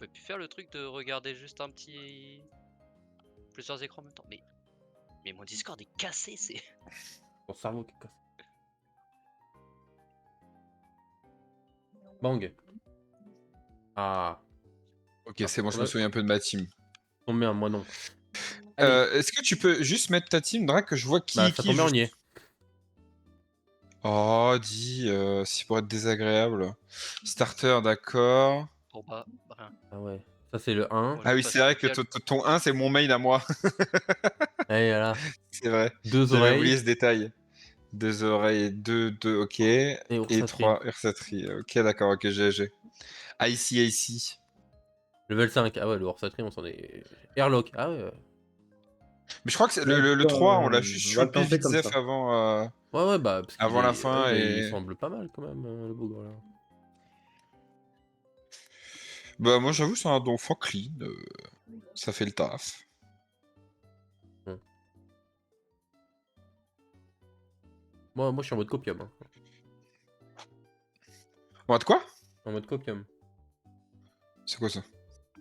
peut plus faire le truc de regarder juste un petit... plusieurs écrans en même temps. Mais mon Discord est cassé, c'est... Ton cerveau qui casse. Bang. Ah. Ok, c'est bon, je me souviens un peu de ma team. Tombe bien, moi non. Allez. Est-ce que tu peux juste mettre ta team, Drake, que je vois qui Bah, est ça qui tombe bien, on juste... y est. Oh, dis, c'est pour être désagréable. Starter, d'accord. Bon bah, rien. Ah ouais. Ça, c'est le 1. Moi, Ah je oui, passe c'est vrai que social. ton 1, c'est mon main à moi. Allez, voilà. C'est vrai. 2 J'avais oublié oreilles. ce détail. 2 oreilles, 2, ok. Et Et Ursatri. 3 Ursatri. Ok, d'accord, ok, GG. Ici. Level 5. Ah ouais, le Ursatri, on s'en est. Airlock. Ah ouais. Mais je crois que c'est Ouais, le 3, on l'a juste on va le chopé tenter vite comme zef ça. avant, Ouais, bah, parce qu'il avant la est... fin ouais, et... il semble pas mal quand même, le bougre là. Bah moi j'avoue c'est un don clean, ça fait le taf. Moi, je suis en mode copium. Hein. Bon, de quoi? En mode copium. C'est quoi ça?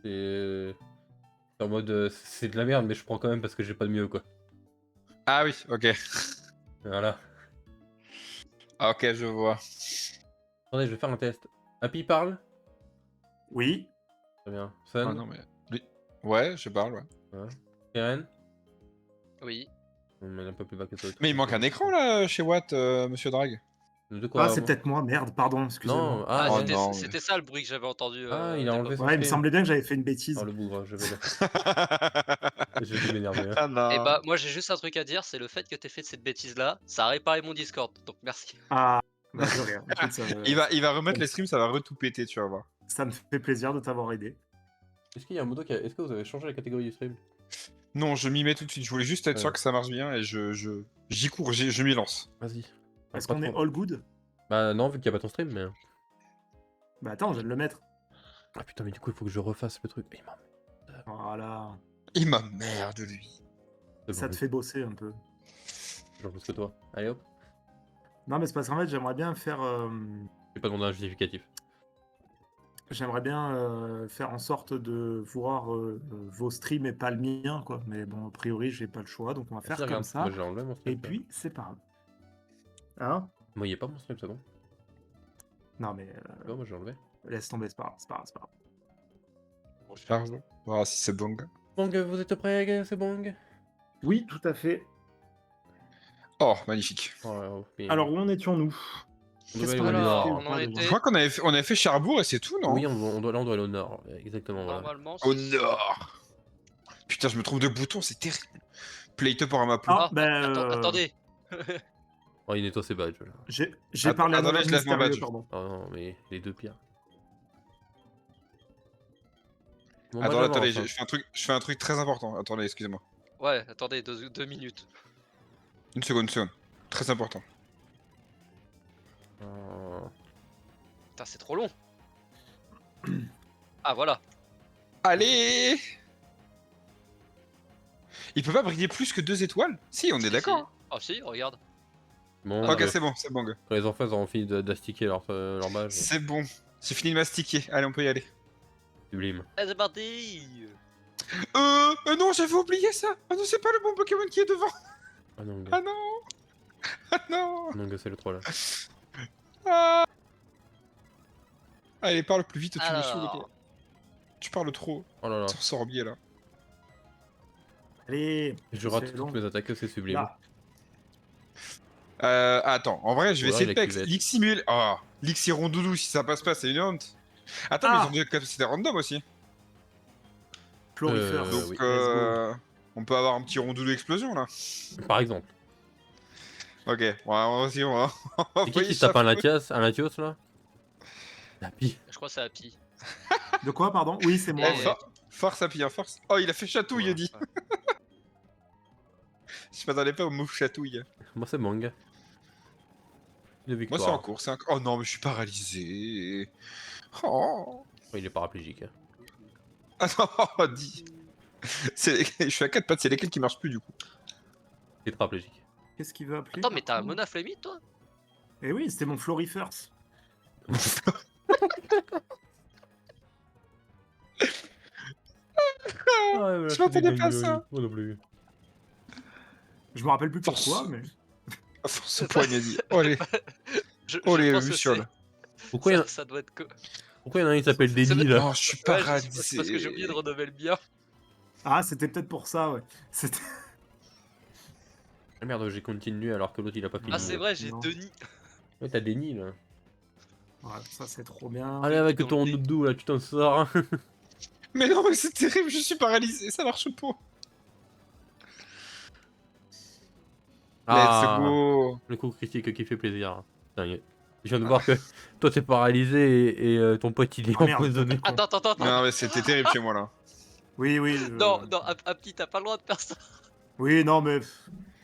C'est en mode. C'est de la merde, mais je prends quand même parce que j'ai pas de mieux, quoi. Ah oui, ok. Voilà. Ah, ok, je vois. Attendez, je vais faire un test. Happy parle? Oui. Très bien. Ah Sun? non mais... Ouais, je parle, ouais. Ouais. Karen? Oui. Mais elle est un peu plus bas que toi. Mais il manque un écran là chez Watt, monsieur Drag. De quoi? Ah, c'est peut-être moi, merde, pardon, excusez-moi. Non, Ah, ah, Oh ouais. non, c'était ça le bruit que j'avais entendu. Ah, il à a enlevé l'époque. son Ouais, il me stream. semblait bien que j'avais fait une bêtise. Oh, le bougre, je vais le. mais... Je vais m'énerver. Ah non. Et bah, moi j'ai juste un truc à dire, c'est le fait que t'aies fait cette bêtise là, ça a réparé mon Discord, donc merci. Ah, bah, de rien. Écoute, il va remettre les streams, ça va retout péter, tu vas voir. ça me fait plaisir de t'avoir aidé. Est-ce qu'il y a un modo qui a... Est-ce que vous avez changé la catégorie du stream? Non, je m'y mets tout de suite, je voulais juste être sûr que ça marche bien et j'y cours, je m'y lance. Vas-y. Est-ce Pas qu'on est trop. all good? Bah non, vu qu'il n'y a pas ton stream, mais... Bah attends, je viens de le mettre. Ah putain, mais du coup, il faut que je refasse le truc. Il Voilà. Il m'emmerde lui. Ça te fait bosser un peu. Genre plus que toi. Allez hop. Non, mais c'est parce qu'en fait, j'aimerais bien faire... Je vais pas demander un justificatif. J'aimerais bien faire en sorte de voir vos streams et pas le mien, quoi. Mais bon, a priori, j'ai pas le choix, donc on va faire Si, comme regarde, ça. moi j'ai enlevé mon stream. Et puis, c'est pas grave. Hein? Moi, il n'y a pas mon stream, c'est bon. Non, mais Non, moi j'ai enlevé. laisse tomber, c'est pas grave, c'est pas grave, c'est pas grave. On charge. Voilà si c'est bon. Bong, vous êtes prêts, c'est Bong? Oui, tout à fait. Oh, magnifique. Oh, Alors, où en étions-nous? Qu'est-ce qu'on avait Alors, fait on ou en pas, était- Je crois qu'on avait fait Cherbourg et c'est tout, non? Oui, on doit aller au nord, exactement. Voilà. Normalement, Au c'est ça. nord. Putain, je me trompe de bouton, c'est terrible. Play-te pour ma peau. Ah, Ah, ben... attendez. Oh, il nettoie ses badges là. J'ai parlé à mon attendez, je lève mon mystérieux, badge. pardon. Oh non, mais les deux pires. Bon, Attends, bah, attendez, j'avance, je fais un truc très important. Attendez, excusez-moi. Ouais, attendez, 2 minutes. Une seconde. Très important. hein. Putain, c'est trop long. Ah, voilà. Allez. Il peut pas briller plus que 2 étoiles? Si, on est Si, d'accord. si. Ah si, regarde. Bon, Ok, bah, c'est bon. quand les enfants ils auront fini d'astiquer leur badge, C'est bon. J'ai fini de mastiquer. Allez, on peut y aller. sublime. Eh, c'est parti. Non, j'avais oublié ça. Ah non, c'est pas le bon Pokémon qui est devant. Ah non, Ah non. Ah non. non, c'est le 3 là. Ah. Allez, parle plus vite, tu me Alors. saoules, toi. Tu parles trop. Oh là là. T'en sors bien là. Allez, Je rate c'est long. toutes mes attaques, c'est sublime. Là. Attends, en vrai, je vais Voilà, essayer de la pex. cuvette. L'Ximul. Oh, l'Xirondoudou, si ça passe pas, c'est une honte. Attends, mais ils ont des capacités random aussi. Florifers. Euh, Donc, oui. on peut avoir un petit rondoudou explosion là. Par exemple. Ok, ouais, on va C'est qui se tape un Latios là? Happy. Je crois que c'est Happy. De quoi, pardon? Oui, c'est moi. Eh, ouais. Force, Happy, hein, force. Oh, il a fait chatouille, Ouais, dit. ouais. Je m'attendais pas au move chatouille. Moi c'est Bang. De Moi, victoire. c'est en cours, Oh non, mais je suis paralysé. Oh. Oh, il est paraplégique. Ah non, dis. Je suis à 4 pattes, c'est lesquels qui marchent plus du coup. Tétraplégique. Qu'est-ce qu'il veut appeler? Attends, mais t'as un Mona Flamite, toi? Eh oui, c'était mon Florifers. Ah, ouais, Je m'attendais pas à ça. Moi non plus. Je me rappelle plus Force. pourquoi, mais. Force poignardie. Oh les, Je oh les pense que lucioles. Pourquoi il y, ça doit être que. pourquoi il y en a un qui s'appelle C'est Denis là? Non, je suis Ouais, c'est paralysé. parce que j'ai oublié de renommer le bien. Ah, c'était peut-être pour ça, ouais. C'était. Ah merde, j'ai continué alors que l'autre il a pas fini. Ah, c'est vrai, j'ai Non. Denis. Ouais, t'as Denis là. Voilà, ça c'est trop bien. Allez, avec dans ton le doudou là, tu t'en sors. Mais non, mais c'est terrible, je suis paralysé, ça marche pas. Let's go. Le coup critique qui fait plaisir. Putain, je viens de voir que toi t'es paralysé et ton pote il est Ah, merde. empoisonné. Attends. Non, mais c'était terrible chez moi là. Oui, oui. Non, un petit, t'as pas le droit de faire ça. Oui, non, mais.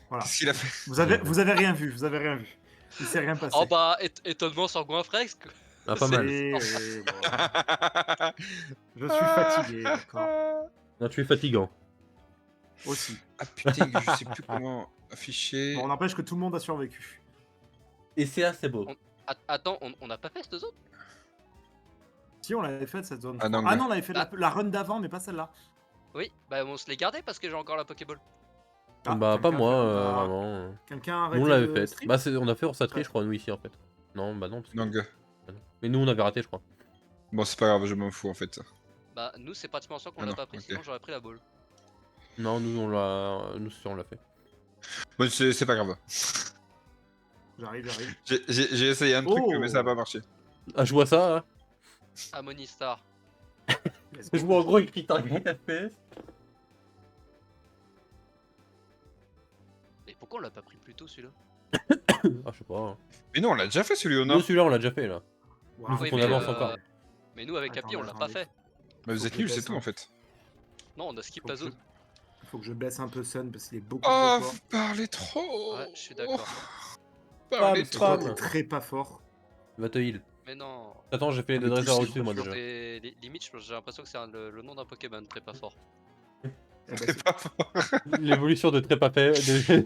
Voilà. Qu'est-ce qu'il a fait? Vous avez rien vu, vous avez rien vu. Il s'est rien passé. Oh bah, étonnement sur Goinfrex. Ah, pas mal. Oui, oui, bon. Je suis fatigué, d'accord. Non, tu es fatigant. Aussi. Ah putain, je sais plus comment afficher. Bon, on n'empêche que tout le monde a survécu. Et c'est assez beau. Attends, on n'a pas fait cette zone? Si, on l'avait fait cette zone. Ah, non, Ah non, on avait fait Ah. la run d'avant, mais pas celle-là. Oui, bah on se l'est gardé parce que j'ai encore la Pokéball. Ah, Bah, pas quelqu'un moi, a- vraiment. Quelqu'un a Nous arrêté on l'avait le fait. stream Bah, on a fait Orsatri, Ouais. je crois, nous ici en fait. Non, bah non. Parce que... Donc, bah non. Mais nous on avait raté, je crois. bon, c'est pas grave, je m'en fous en fait. Bah, nous, c'est pratiquement sûr qu'on Ah l'a non, pas pris, ok. sinon j'aurais pris la ball. Non, nous on l'a. Nous si on l'a fait. Bon, c'est pas grave. J'arrive. J'ai essayé un truc, Oh. mais ça a pas marché. Ah, je vois ça, là. Amonistar. Let's go. Je vois en gros écrit Target FPS. Mais pourquoi on l'a pas pris plus tôt celui-là? Ah, je sais pas. Hein. Mais non, on l'a déjà fait celui au Nous, nord. celui-là on l'a déjà fait là. Wow. Nous, faut Oui, qu'on mais, avance encore. Mais nous, avec Attends, Capi, on l'a pas attendez. fait. Bah, vous Faut êtes que nuls, je c'est baisse, tout hein. en fait. Non, on a skip Faut la que zone. Il faut que je baisse un peu Sun parce qu'il est beaucoup Oh, trop fort. vous parlez trop. Ouais, je suis d'accord. Parlez Spam, Et toi, trop. t'es très pas fort. Va te heal. Mais non. Attends, j'ai fait les Ah, deux mais dresseurs tous, au-dessus moi franchement, déjà. Limite, j'ai l'impression que c'est le nom d'un Pokémon très pas fort. Eh ben, C'est pas fort. L'évolution de très pas faible.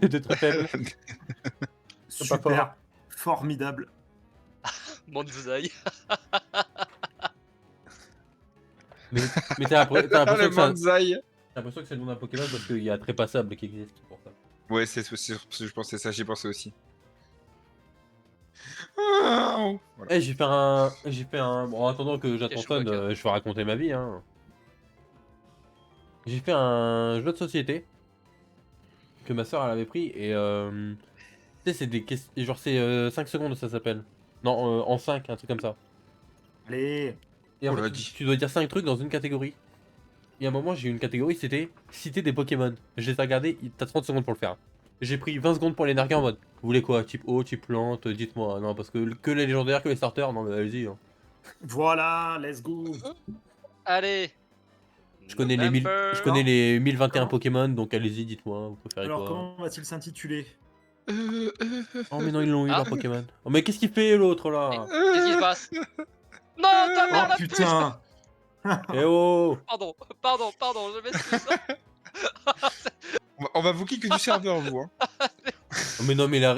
De très faible. c'est pas fort. super, formidable. Manzai. Mais t'as Ah, l'impression le que ça. Manzai. T'as l'impression que c'est le nom d'un Pokémon parce qu'il y a très passable qui existe c'est pour ça. Ouais, c'est je pensais ça, j'y pensais aussi. Voilà. Eh, j'ai fait un. Bon, en attendant que j'attends Ok, Fun, Chewbacca. je vais raconter ma vie. Hein. J'ai fait un jeu de société que ma soeur elle avait pris et. Tu sais, c'est des questions. Genre, c'est 5 secondes, ça s'appelle. Non, en 5, un truc comme ça. Allez, Et en Oh, fait, l'a tu, dit. tu dois dire 5 trucs dans une catégorie. Et à un moment, j'ai eu une catégorie, c'était citer des Pokémon. Je les ai regardés, t'as 30 secondes pour le faire. J'ai pris 20 secondes pour les narguer en mode vous voulez quoi? Type eau, type plante, dites-moi. Non, parce que les légendaires, que les starters, non, mais allez-y. Hein. voilà, let's go. Allez. Je connais, je connais les 1021 Comment Pokémon, donc allez-y, dites-moi, vous préférez Alors, quoi? comment va-t-il s'intituler? Oh, mais non, ils l'ont eu, Ah. leur Pokémon. Oh, mais qu'est-ce qu'il fait l'autre là? Qu'est-ce qui se passe? Non, ta Oh mère la puce. putain. Eh oh! Pardon, je m'excuse. On va vous kick du serveur, vous. Hein. Oh, mais non, mais il a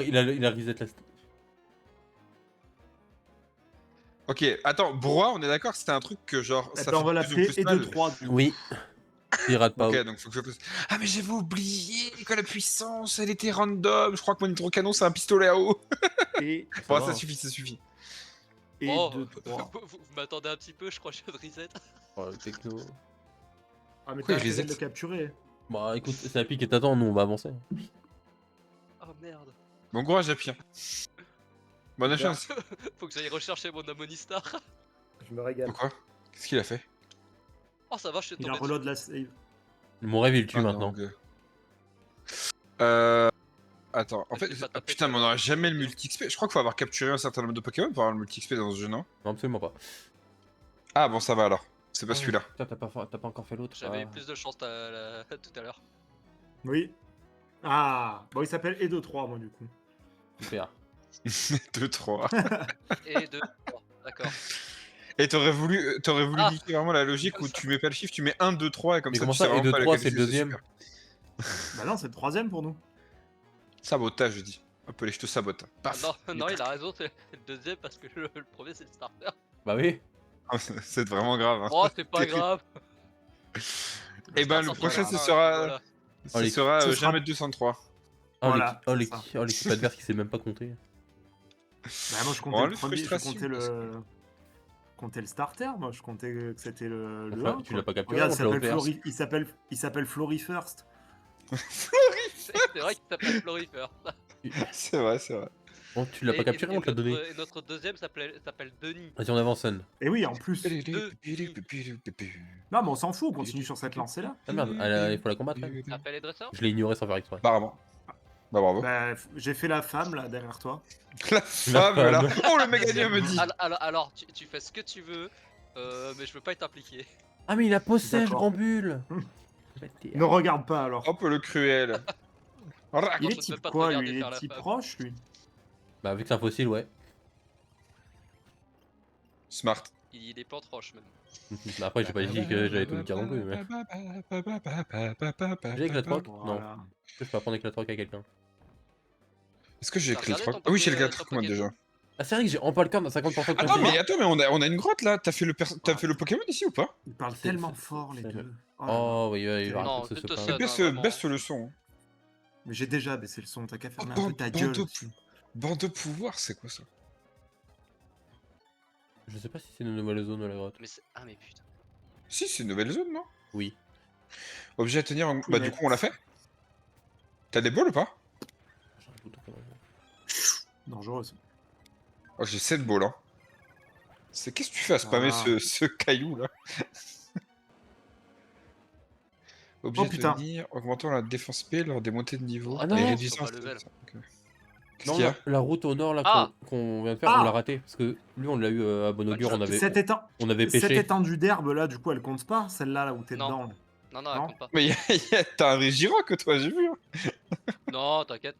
reset la. Ok, attends, Broie, on est d'accord que c'était un truc que genre. Eh Ça ben, on fait va de plus en l'appeler plus et mal. 2 3. Oui. Il rate pas. Ok, donc faut que je pose. Ah, mais j'avais oublié que la puissance, elle était random. Je crois que mon hydrocanon, c'est un pistolet à eau. Et Bon, va, ça hein. suffit, ça suffit. Oh, 2 3. vous m'attendez un petit peu, je crois que je viens de reset. Oh, le techno. Ah mais Pourquoi t'as il intérêt reset de le capturer. Bah écoute, c'est à pique et t'attends, nous on va avancer. Oh merde. Bon courage à Pierre. Bonne chance. Faut que j'aille rechercher mon Amonistar. Je me régale. Pourquoi? Qu'est-ce qu'il a fait? Oh ça va, je suis Il a tombé dessus. reload la save. Mon rêve il tue Ah, maintenant. donc, Attends, en Je fait, vais pas ah, taper putain, mais on sur- aura jamais le multi-XP. Je crois qu'il faut avoir capturé un certain nombre de Pokémon pour avoir le multi-XP dans ce jeu, non? Non, absolument pas. Ah bon, ça va alors. C'est pas celui-là. Putain, t'as pas encore fait l'autre. J'avais eu Ah. plus de chance tout à l'heure. Oui. Ah, bon il s'appelle et 2 3 moi du coup. Super. 2, 3. Et deux. Oh, d'accord. Et t'aurais voulu Ah. niquer vraiment la logique où tu mets pas le chiffre, tu mets 1, 2, 3 et comme Mais ça comment tu ça, sais et vraiment de pas 3 laquelle c'est le deuxième? super. Bah non, c'est le 3ème pour nous. Sabotage, je dis. Hop, allez, je te sabote. Paf. Non, il a raison, c'est le deuxième parce que le premier c'est le starter. Bah oui. C'est vraiment grave. Hein. Oh, c'est pas grave. Et ben, le Ça prochain, ce sera- sera. voilà. Ce Allez, sera ce sera- jamais 203. Oh, Voilà, l'équipe c'est ça. l'équipe adverse qui sait même pas compter. Bah, moi, je comptais Oh, le les premier, je frustrations, comptais parce le... comptais le starter, moi, je comptais que c'était le Enfin, 1. tu l'as pas capturé, Regarde, on te l'a offert. il s'appelle Flory First. C'est vrai qu'il s'appelle Florifer. C'est vrai, c'est vrai. Bon, tu l'as pas capturé, on te l'a donné. Et notre deuxième s'appelle Denis. Vas-y, on avance, Sun. Et oui, en plus. Non, mais on s'en fout, on continue sur cette lancée-là. Ah merde, il faut la combattre, elle. T'appelles les dresseurs? Je l'ai ignoré sans faire exprès. Apparemment. Bah bravo. Bah, j'ai fait la femme, là, derrière toi. La femme là. femme. Oh, le méganien me dit. Alors, tu fais ce que tu veux, mais je veux pas être impliqué. Ah, mais il a possège, D'accord. grand bulle. Ne regarde pas, alors. Hop, le cruel. Rac. Il je est ne type peux pas te quoi, regarder lui? Il faire est la type femme. proche, lui? Bah, vu que c'est un fossile, ouais. Smart. Il est plante roche même. Bah, après, j'ai pas dit que j'allais tout le dire non plus, mais. J'ai éclat rock Non. Voilà. Je peux apprendre éclat rock à quelqu'un. Est-ce que j'ai T'as écrit le regardé truc ton Ah oui, j'ai le Poké- 4 ton moi Poké- déjà. Ah, c'est vrai que j'ai en pas le cœur dans 50% de Attends, chance. mais on a une grotte là. T'as fait le Pokémon ici ou pas? Ils parlent C'est- tellement c'est- fort, les c'est- deux. Oh là là. Oh, oui, il va Non, raconter de ce te pas. sonne. Baisse, vraiment. baisse le son. Mais j'ai déjà baissé le son, t'as qu'à fermer Oh, un peu ta bande gueule. de aussi. Bande de pouvoir, c'est quoi ça? Je sais pas si c'est une nouvelle zone, la grotte. Mais c'est... Ah mais putain. Si, c'est une nouvelle zone, non? Oui. Obligé à tenir en... Oui, Bah mais- du coup, on l'a fait? T'as des balles ou pas? J'ai un bouton quand même. Dangereux, ça. Oh, j'ai 7 balles, hein. Qu'est-ce que tu fais à spammer Ah. ce caillou là? Objet Oh, putain. tenir, augmentant la défense P lors des montées de niveau Ah non, et non, réduisant sur le level. Ok. Qu'est-ce Non, qu'il y a? la route au nord là Ah qu'on vient de faire, Ah on l'a raté. Parce que lui, on l'a eu à bon augure, Bah, on avait Cette pêché. étendue d'herbe, là, du coup, elle compte pas, celle-là, là où t'es Non. dedans. là. Non, Non. elle compte pas. Mais t'as un Régirock toi, j'ai vu. Hein. Non, t'inquiète.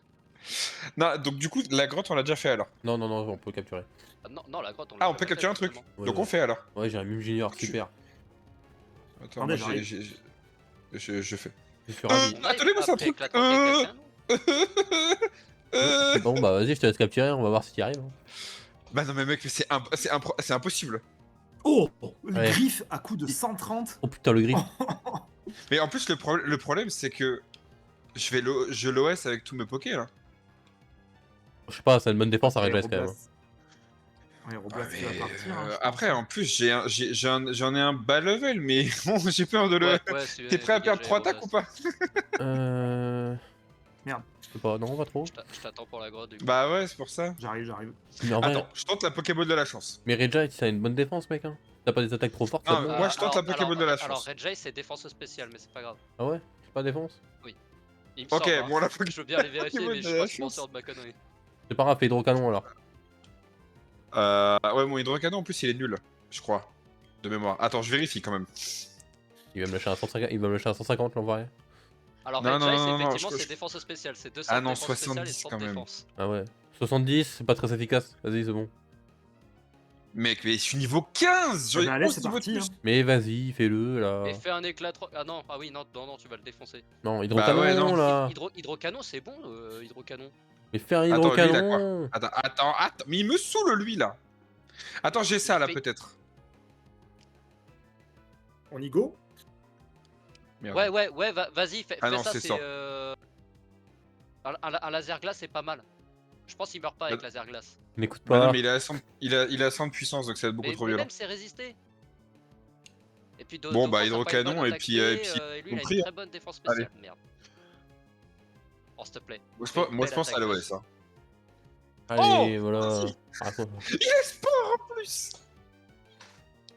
Non, donc du coup, la grotte on l'a déjà fait alors. Non, non, non, on peut le capturer. Ah, non, la grotte, on Ah, l'a on peut jamais capturer un fait, truc. justement. Ouais, Donc ouais. on fait alors. Ouais, j'ai un mime junior, super. Attends, Attendez, moi, j'arrive. je fais. Je suis ravi. On arrive Attendez, moi, c'est un après truc, éclatant avec quelqu'un, non Bon, bah vas-y, je te laisse capturer, on va voir si tu y arrives. Bah non mais mec, c'est impossible. Oh Le Ouais. griffe à coup de 130. Oh putain, le griffe. Mais en plus le problème c'est que je l'OS avec tous mes pokés là. Je sais pas, ça a une bonne défense à Ouais, Redress quand même. Roblas. Ouais, Roblas qui va Mais, partir. hein, je pense. après en plus j'en ai un bas level mais bon j'ai peur de le... Ouais, T'es prêt à perdre 3 attaques ou pas? Merde. Je sais pas, non, pas trop. Je t'attends pour la grotte du coup. Bah ouais c'est pour ça. J'arrive. Mais en vrai, Attends, je tente la Pokéball de la chance. mais Redja, ça a une bonne défense, mec. Hein. T'as pas des attaques trop fortes, Non, ça mais te- moi, je tente la Pokéball de la Alors, chance. Red Jay, c'est défense spéciale, mais c'est pas grave. Ah ouais c'est pas défense Il me Ok, semble, hein. bon la Je veux bien les vérifier, Pokéball mais de je suis la pas sûr chance. de ma connerie. C'est pas grave, fais hydrocanon alors. Ouais mon hydrocanon en plus il est nul, je crois. De mémoire. Attends, je vérifie quand même. Il va me lâcher un 150, il va me lâcher un 150 l'envoyé. Alors, Non, Red non, Jay, non, non, effectivement, je- c'est défense spéciale. C'est 200 Ah non, défense spéciale et 70 100 quand même. défense. Ah ouais. 70, c'est pas très efficace. Vas-y, c'est bon. Mec, mais je suis niveau 15. J'en ai Eh ben, allez, 11 c'est niveaux de parti. plus. hein. Mais vas-y, fais-le là. Et fais un éclat. Ah non, ah oui, non, tu vas le défoncer. Non, hydrocanon ouais, non. là. Hydrocanon, c'est bon, hydrocanon. Mais fais un Attends, lui, il a hydrocanon. Attends. Mais il me saoule lui là. Attends, j'ai ça là Fais- peut-être. On y go? Merde. Ouais, vas-y, fais Ah non, ça, c'est c'est. ça. Un laser glace, c'est pas mal. Je pense qu'il meurt pas avec laser glace. N'écoute Bah pas. non, mais il a 100 de puissance donc ça va être beaucoup Mais trop violent. même, c'est résister. Et puis, Bon, bah, ça a pas une hydrocanon, bonne et attaque puis, P, et puis, lui, il a compris, une hein. très bonne défense spéciale. Merde. Oh, s'il te plaît. Moi Fais une je belle pense à attaque l'OS. Hein. Allez, Oh, voilà. vas-y. Ah, quoi. Il est sport en plus.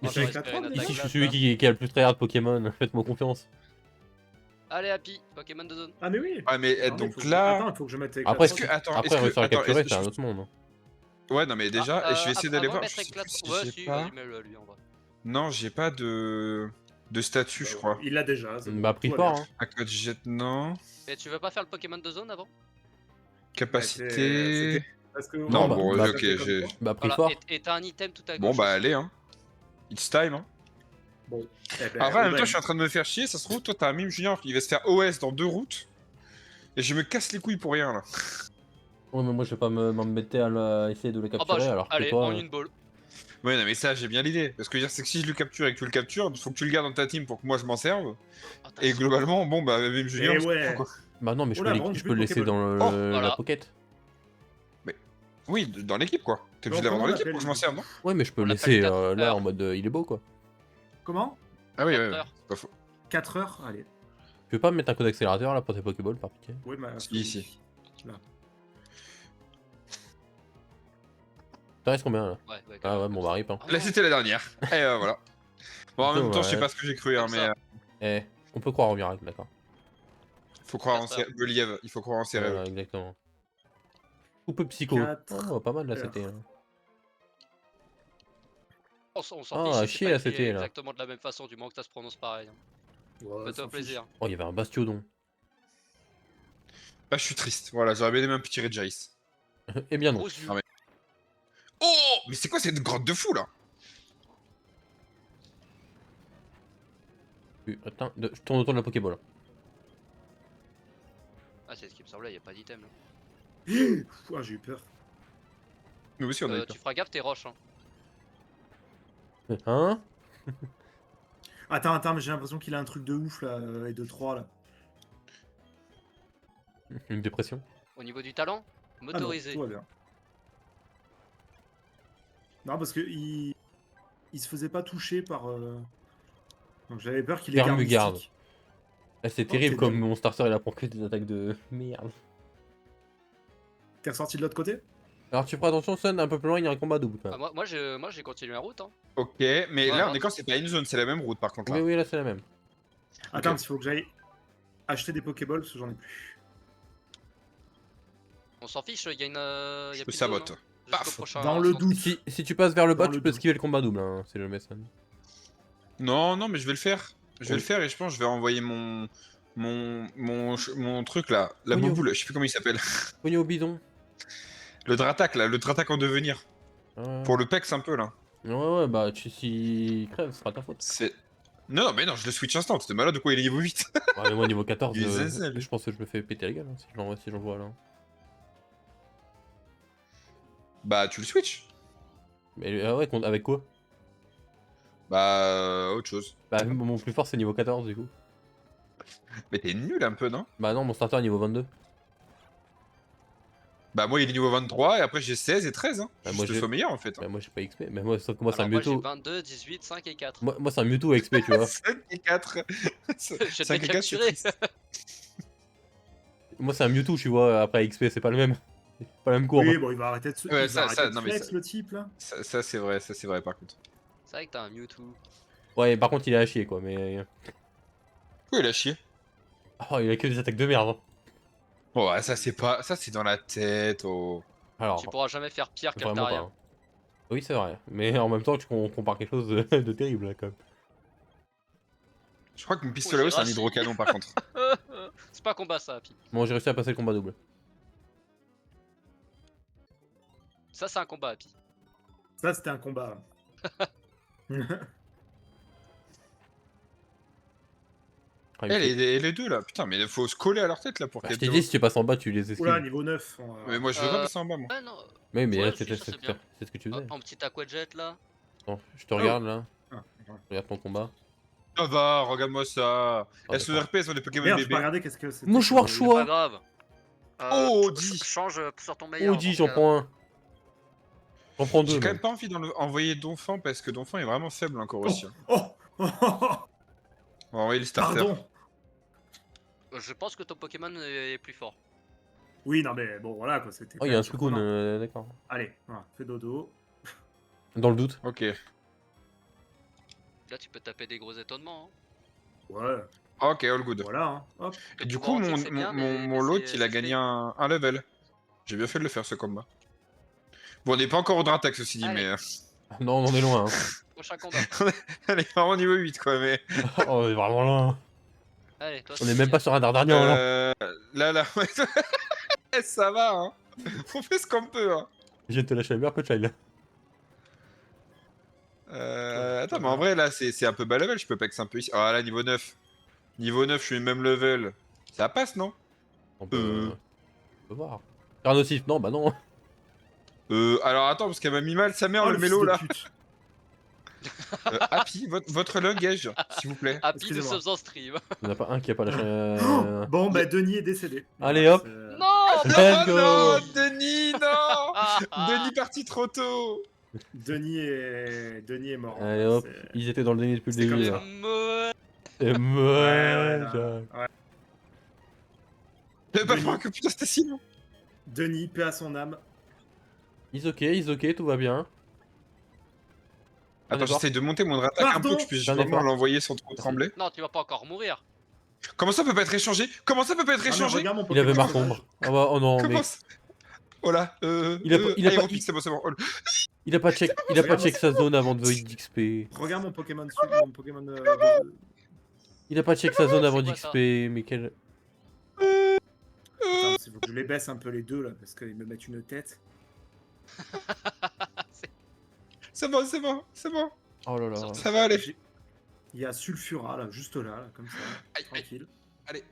Oh, Ici, j'aurais la espéré une troll, attaque Ici, je suis glace, celui là. qui a le plus tryhard Pokémon. Faites-moi confiance. Allez, Happy, Pokémon de zone. Ah, mais oui. Ouais, mais Attends, donc faut que- là. Attends, il faut que je mette avec Après, la Est-ce que. troll. Attends, Après, est-ce que. réussir à Attends, capturer, est-ce- c'est un autre monde. Hein. Ouais, non, mais déjà, je vais essayer d'aller avant voir. de Je mettre sais plus éclat- si Ouais, j'ai si, pas. vas-y, mets-le à lui en vrai. Non, j'ai pas de statut, je crois. Il l'a déjà. c'est bon. Bah, pris Tout va fort. bien. Hein. Un code jet, non. Et tu veux pas faire le Pokémon de zone avant? Capacité. c'était- Parce que Non, bah, bon, bah, ok, j'ai. Bah, pris Voilà, fort. et t'as un item tout à gauche. Bon, bah, aussi. allez, hein. It's time, hein. Bon. Eh ben, Après, en même Ruben, temps, je suis en train de me faire chier. Ça se trouve, toi, t'as un mime junior qui va se faire OS dans 2 routes. Et je me casse les couilles pour rien, là. Ouais, mais moi, je vais pas m'embêter à essayer de le Ah bah, capturer alors que allez, toi. en une ball. Ouais, non, mais ça, j'ai bien l'idée. Parce que dire, c'est que si je le capture et que tu le captures, il faut que tu le gardes dans ta team pour que moi je m'en serve. Oh, t'as Et raison. globalement, bon, bah, Vim Junior, Et on s'en ouais. fout, quoi. Bah non, mais Oh là, par contre, je j'ai peux plus le de laisser dans Pokéball. Oh, la voilà. pocket. Oui, dans l'équipe, quoi. T'es obligé Donc, de l'avoir dans comment on l'équipe pour que je m'en l'appelle, serve, non? Ouais, mais je peux On le l'appelle laisser 4 là heures. en mode il est beau quoi. Comment? Ah oui, 4 ouais, heures. c'est pas faux. 4 heures? Allez. Tu peux pas me mettre un code accélérateur là pour tes Pokéballs par pitié? Oui, ma Si, souris. si. Là. T'en restes combien là? Ouais, ouais, Ah ouais, bon bah rip hein. Ah Là, non. c'était la dernière. Et voilà. Bon, en même temps, je sais pas ce que j'ai cru, hein, Comme mais ça. Eh, on peut croire au miracle, d'accord. faut croire en 4 ses heures. Believ, il faut croire en ses rêves. Voilà, exactement. Coupe psycho. 4 Oh, pas mal là heures. c'était. On s'en Ah, fiche si chier, c'est là, pas écrit c'était, là. exactement de la même façon, du moment que ça se prononce pareil. Hein. Ouais, Fais-toi s'en plaisir. Oh, il y avait un bastiodon. Bah, je suis triste. Voilà, j'aurais bien aimé un petit Regice. Eh bien non. Gros yeux. Ah, mais- Oh, mais c'est quoi cette grotte de fou, là? Attends, je tourne autour de la Pokéball. Ah, c'est ce qui me semblait, y a pas d'item là. Ah, j'ai eu peur. Nous aussi, on a eu peur. Tu feras gaffe, t'es roches. Hein. Hein? Attends, mais j'ai l'impression qu'il a un truc de ouf là, et de 3 là. Une dépression. Au niveau du talent, Ah non, motorisé. tout va bien. Non, parce que il se faisait pas toucher par. Donc j'avais peur qu'il ait garde Garde. mystique. Ah, c'est Oh, terrible t'es comme bien. mon starter il a pour que des attaques de merde. T'es ressorti de l'autre côté? Alors tu feras attention, Sun, un peu plus loin, il y a un combat double quand Ah, même. moi j'ai continué la route. Hein. Ok, mais Ouais, là, on est ouais. quand c'est pas une zone, c'est la même route, par contre, là. Oui, oui, là c'est la même. Attends, parce qu'il faut que j'aille acheter des Pokéballs parce que j'en ai plus. On s'en fiche, il y a une. Je Y a te plus de sabote. zone, hein. Paf. Jusqu'au prochain Dans le centre. doute. Si tu passes vers le bas, Dans tu le peux doute. esquiver le combat double, hein, c'est le Sun. Non, non, mais je vais le faire. Je vais Oui. le faire et je pense que je vais envoyer mon truc, là. La Oignon. boule, je sais plus comment il s'appelle. Pognon au bidon. Le Dratak, là. Le Dratak en devenir. Ouais, Pour le pex, un peu, là. ouais, bah si crève, ce sera ta faute. C'est... Non, mais non, je le switch instant. T'es malade de quoi il est niveau 8. Ouais, mais moi niveau 14, Il est zinzin, lui. je pense que je me fais péter la gueule hein, si j'en vois là. Bah, tu le switch. Mais ah ouais, avec quoi? Bah, autre chose. Bah mon plus fort c'est niveau 14 du coup. Mais t'es nul un peu, non? Bah non, mon starter est niveau 22. Bah, moi, il est niveau 23 et après, j'ai 16 et 13. Hein. Bah, Juste moi, que j'ai- ce soit meilleur, en fait. Bah moi j'ai pas XP. Mais moi, sauf que moi c'est un Alors moi j'ai Mewtwo. 22, 18, 5 et 4. Moi c'est un Mewtwo à XP, tu vois. 5 et 4. Je vais te 5 les et 4, c'est capturer. triste. Moi c'est un Mewtwo, tu vois, après XP, c'est pas le même. C'est pas la même courbe. Oui, bon, il va arrêter de se. Ouais, il ça, va arrêter de non, mais flex, ça- le type là. Ça, c'est vrai, par contre. C'est vrai que t'as un Mewtwo. Ouais, par contre il est à chier quoi, mais. Pourquoi il a chié? Oh, il a que des attaques de merde. Hein. Oh, ouais, ça, c'est pas... Ça, c'est dans la tête, oh. Alors, Tu pourras jamais faire pire vraiment pas. qu'Altaria. Hein. Oui, c'est vrai. Mais en même temps, tu compares quelque chose de terrible là quand même. Je crois que mon pistolet j'ai c'est un rachi. hydrocanon, par contre. C'est pas un combat ça, Happy. Bon, j'ai réussi à passer le combat double. Ça c'est un combat, Happy. Ça, c'était un combat. Ah, Les deux, là. Putain, mais il faut se coller à leur tête, là, pour Bah, je qu'elles t'ai te- dit, si tu passes en bas, tu les esquives. Oula, niveau 9. Mais moi, je veux pas passer en bas, moi. Ouais, non. Oui, mais Ouais, là, si, ça, c'est bien. c'est ce que tu faisais. En petit aquajet là. Attends, je te regarde là. Ah, ouais. Regarde ton combat. Ça va, regarde-moi ça. Ah, SERP, sont des Pokémon Merde, j'ai pas bébés. regardé qu'est-ce que c'était. Mouchoir que- chaud. Pas grave. Oh, dis. Change sur ton meilleur. Oh, dis, j'en prends un. J'en prends deux. J'ai quand même. même pas envie d'envoyer Donphan parce que Donphan est vraiment faible encore Oh, aussi. hein. oh, On va envoyer le starter. pardon. Je pense que ton Pokémon est plus fort. Oui, non, mais bon, voilà quoi. C'était. Oh, il y a un quand même Suicune, surprenant. d'accord. Allez, voilà, fais dodo. Dans le doute. Ok. Là tu peux taper des gros étonnements. Hein. Ouais, Ok, all good. voilà. Hein. Hop. Et du Bon, coup, on dit mon, que c'est bien, mais mon lot, c'est il a gagné fait. un level. J'ai bien fait de le faire, ce combat. Bon, on n'est pas encore au Dratak, ceci dit, Allez. mais... Non, on en est loin. Hein. Prochain combat. Elle est vraiment niveau 8, quoi, mais... Oh, on est vraiment loin. Allez, toi On est même pas sur un Dardanian là. Là, ouais. Ça va, hein. On fait ce qu'on peut, hein. Je viens de te lâcher la meilleure peu de child. Attends, mais en vrai, là, c'est un peu bas level, je peux pex un peu ici. Ah, là, niveau 9. Niveau 9, je suis même level. Ça passe, non? On peut voir. Carnosif, non, bah non. Alors attends, parce qu'elle m'a mis mal sa mère, Oh, le fils mélo de là. pute. Happy, votre langage, s'il vous plaît. Happy, nous Excusez-moi. sommes en stream. Il n'y en a pas un qui a pas lâché. Bon, bah Denis est décédé. Allez, Voilà, hop. c'est- Non, Let's Oh go. non, Denis, non. Ah, ah. Denis parti trop tôt. Denis est mort. Allez hop, C'est- ils étaient dans le déni depuis le C'est comme début. ça. Là. Mauvais. Et Ouais, moi, non, Jacques. ouais. J'avais pas Denis. fait un coup, putain, c'était si long. Denis, paix à son âme. Ils ok, tout va bien. Attends, D'accord. j'essaie de monter mon attaque un Pardon. peu que je puisse J'en ai vraiment pas. l'envoyer sans trop trembler. Non, tu vas pas encore mourir. Comment ça peut pas être échangé? Comment ça peut pas être Ah, mais échangé? regarde mon Il avait Pokémon Marcombre. sauvage. Ah bah, oh non, Comment mais ça? Oh là, Il a pas- il a pas- Aéropic, c'est bon, c'est bon. Oh, il a pas check sa zone avant de Void d'XP. Regarde mon Pokémon mon Pokémon. Il a pas check sa zone avant C'est quoi, d'XP, mais quel. Attends, il faut que je les baisse un peu les deux là, parce qu'ils me mettent une tête. c'est bon, c'est bon, c'est bon. Oh là là. Ça va aller. J'ai- Il y a Sulfura là, juste là, comme ça, Aïe, aïe. tranquille. Allez.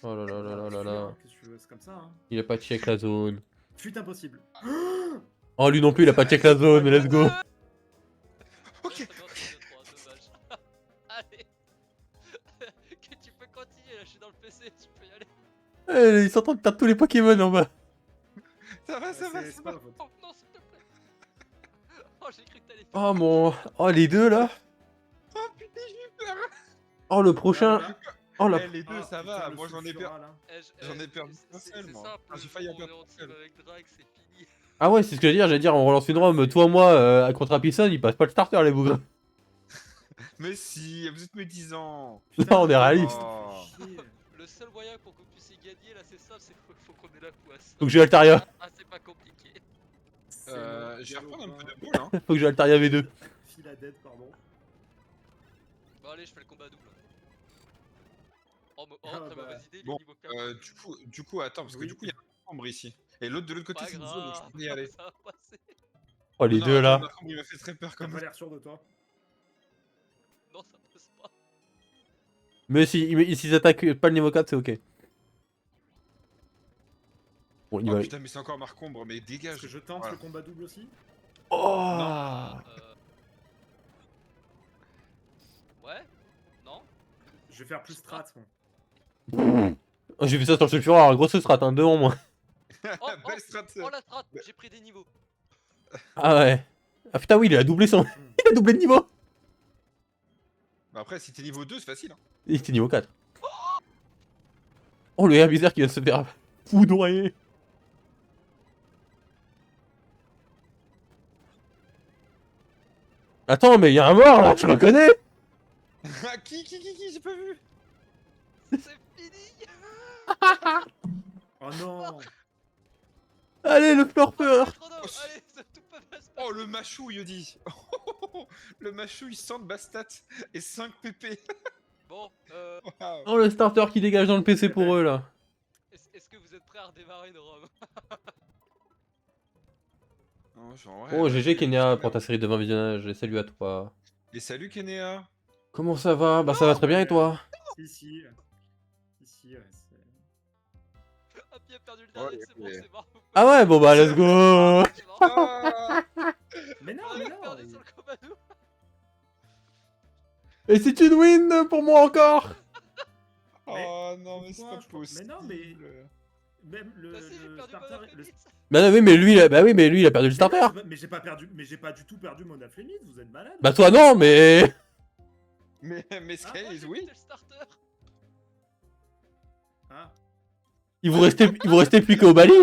Oh là là là là là là. Qu'est-ce que tu veux, c'est comme ça. Hein. Il a pas check la zone. Fut impossible. Oh, lui non plus, il a pas check la zone, mais let's go. Ok. Non, c'est trop dommage. Allez. Que tu peux continuer là, je suis dans le PC, tu peux y aller. Ils sont en train de perdre tous les Pokémon en bas. Ça va, ça va, C'est ça pas va. ma faute. Oh non, s'il te plaît. Oh, j'ai cru que t'allais faire. Oh mon. Oh, les deux là. Oh putain, j'ai eu peur. Oh, le prochain. Ah, Oh la. Eh, les deux, ah, ça putain, va. le Moi, j'en ai Sulfura, peur. là. J'en ai perdu un seul, C'est moi. simple, Ah, j'ai failli en on perdre est en un team seul. avec Drake, c'est fini. Ah ouais, c'est ce que j'allais dire, on relance une ROM. Toi, moi, contre Apison, ils passent pas le starter, les bougres. Mais si, vous êtes médisants. Là, on est réaliste. Oh. Chier. Le seul moyen pour qu'on puisse y gagner là, c'est simple, c'est qu'il faut qu'on ait la poisse. Faut que j'ai Altaria. Ah, c'est pas compliqué. C'est Je vais reprendre un peu de de boule, hein. Faut que j'ai Altaria V2. Philadette, pardon. Bon, allez, je fais le combat double. Oh, Ah, très bah, mauvaise idée, bon, les niveaux 4. Du coup, attends, parce que Oui. du coup, il y a un membre ici. Et l'autre de l'autre côté, Pas c'est une zone, donc je grave, peux pas y aller. ça va passer. Oh, les Non, deux attends, là. Marc, il m'a fait très peur T'as comme pas l'air sûr de toi. Non, ça passe pas. Mais s'ils attaquent pas le niveau 4, c'est ok. Bon, il Oh va. putain, mais c'est encore Marcombre, mais Est-ce dégage. que je tente Voilà. le combat double aussi? Oh. Ouais. Non. Je vais faire plus strat. Moi. Oh, j'ai fait ça sur le Sulfura, grosse strat, hein, 2 en moins. Oh, Belle strat. Oh la strat, j'ai pris des niveaux. Ah ouais. Ah putain, oui, il a doublé son. Il a doublé de niveau. Bah après, si t'es niveau 2, c'est facile. Hein. Il était niveau 4. Oh, le herbizère qui vient de se faire foudroyer. Attends, mais il y a un mort là, tu le connais? qui j'ai pas vu. C'est fini. Oh non! Allez, le florpeur. Allez, tout peut pas se passer. Oh, le machou, Yodi. Le machou, il sent de Bastat et 5 PP. Bon, Waouh. Oh, le starter qui dégage dans le PC pour eux là. est-ce que vous êtes prêts à redémarrer une ROM? Non, genre, ouais, Oh, ouais, GG Kenya super. pour ta série de 20 visionnages, et salut à toi. Et salut Kenéa. Comment ça va? Bah ça va très bien et toi? Si. Si, ouais, c'est... Happy a perdu le dernier, Ouais, c'est bon, ouais. c'est mort. Ah ouais, bon bah let's go. C'est mort. Ah Mais non, On mais a non! perdu sur le combat double. Et c'est une win pour moi encore. Oh non, mais c'est pourquoi pas je pense- possible. mais non, Même le, Bah si, j'ai le perdu mon starter... Aphélis. Bah oui, mais lui il a perdu le starter. Mais j'ai pas perdu, mais j'ai pas du tout perdu mon Afflémite, vous êtes malade? Bah toi non, mais... Mais Moi, Sky, j'ai oui. pété le starter. Ah. Il vous restait plus qu'au Bali.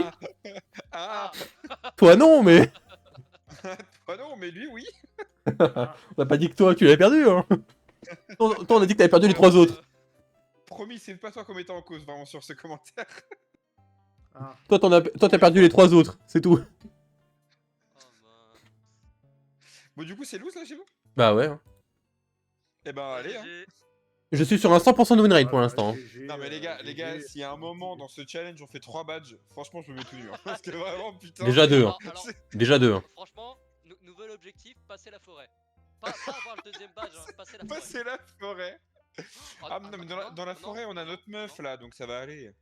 Ah, Toi non, mais... oh non, mais lui, oui. On a pas dit que toi tu l'avais perdu, hein. Toi on a dit que t'avais perdu les 3 autres. Promis, c'est pas toi qu'on mettait en cause vraiment sur ce commentaire. Ah. Toi t'as perdu les 3 autres, c'est tout. Oh mince. Bon, du coup, c'est loose là chez vous? Bah ouais. hein. Eh ben, allez. Hein. GG. Je suis sur un 100% de win rate pour l'instant. hein. Non, mais les gars, s'il y a un moment dans ce challenge on fait 3 badges, franchement, je me mets tout nu. Hein, parce que vraiment, putain. Déjà 2. Hein. Alors, Déjà 2. Hein. franchement, nouvel objectif, passer la forêt. Pas avoir le deuxième badge, hein, passer la forêt. Passer la forêt. Oh, Ah, non, mais dans la forêt, on a notre meuf là, donc ça va aller.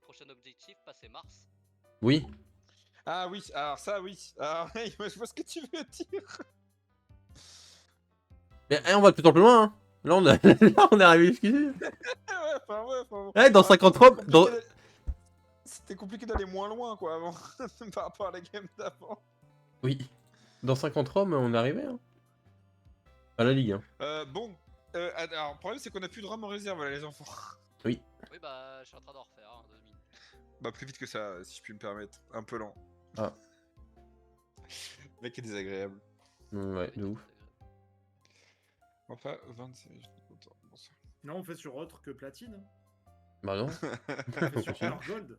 Prochain objectif, passer Mars. Oui. Ah oui, alors ça oui. Alors, je vois ce que tu veux dire. Mais on va de plus en plus loin, hein. Là, là, on est arrivé jusqu'ici. Ouais, enfin, Ouais, dans en même temps, 53, dans... c'était compliqué d'aller moins loin, quoi, avant, par rapport à la game d'avant. Oui. Dans 53, mais on est arrivé, hein. À la Ligue, hein. Bon, alors, le problème, c'est qu'on a plus de RAM en réserve, là, les enfants. Oui. Oui, bah, je suis en train d'en refaire, hein, 2 minutes. Bah, plus vite que ça, si je puis me permettre. Un peu lent. Ah. Le mec est désagréable. Ouais, Oui, de ouf. Enfin, 26, je suis content. Bon, ça. Non, on fait sur autre que platine. Bah non. On fait sur Or Gold.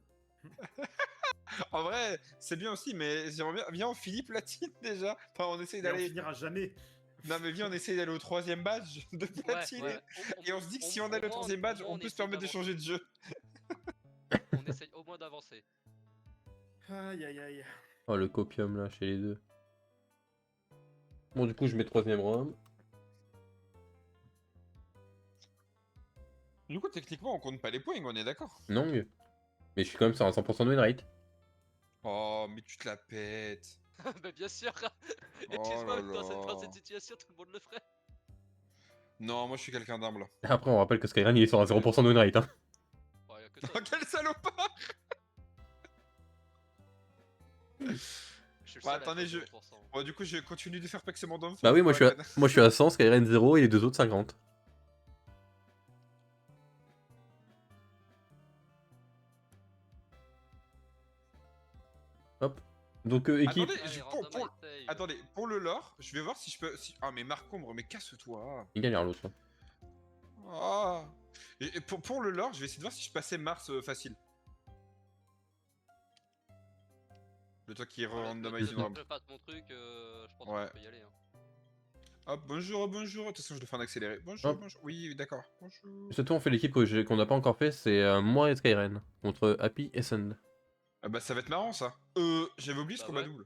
En vrai, c'est bien aussi, mais j'aimerais bien. Viens, on finit platine déjà. Enfin, on essaye Mais on d'aller. finira jamais. Non, mais viens, on essaye d'aller au 3ème badge de platine. Ouais, Et on se dit que si on au a le moins, 3ème badge, au moins, on peut se essaye permettre de d'avancer. changer de jeu. On essaye au moins d'avancer. Aïe aïe aïe. Oh, le copium, là, chez les deux. Bon, du coup, je mets 3ème Rome. Du coup, techniquement, on compte pas les points, on est d'accord. Non, mieux. Mais je suis quand même sur un 100% de win rate. Oh, mais tu te la pètes. Bah, bien sûr. Oh Excuse-moi, là mais dans cette là. situation, tout le monde le ferait. Non, moi je suis quelqu'un d'humble. Après, on rappelle que Skyrim, il est sur un 0% de win rate, hein. Ouais, y'a que ça. Oh, quel salopard. Je suis le Ouais, seul à attendez, être à je. 0%. Bon, du coup, je continue de faire Pax mon Dom. Bah oui, moi je suis à 100, Skyrim 0 et les deux autres 50. Hop. Donc équipe. Attendez, Allez, pour, random pour- high save. attendez, pour le lore, je vais voir si je peux. Ah, mais Marcombre, mais casse-toi. Il galère l'autre. Ah. Et pour le lore, je vais essayer de voir si je passais Mars facile. Le toi qui randomise une Je rampe. pas mon truc, je pense Ouais. qu'on peut y aller. Hein. Hop, bonjour, bonjour. De toute façon, je le fais en accéléré. Bonjour, Hop. bonjour. Oui, d'accord. Bonjour. Surtout, on fait l'équipe qu'on n'a pas encore fait, c'est moi et Skyrim contre Happy et Sund. Ah bah, ça va être marrant ça. J'avais oublié ce Bah combat ouais. double.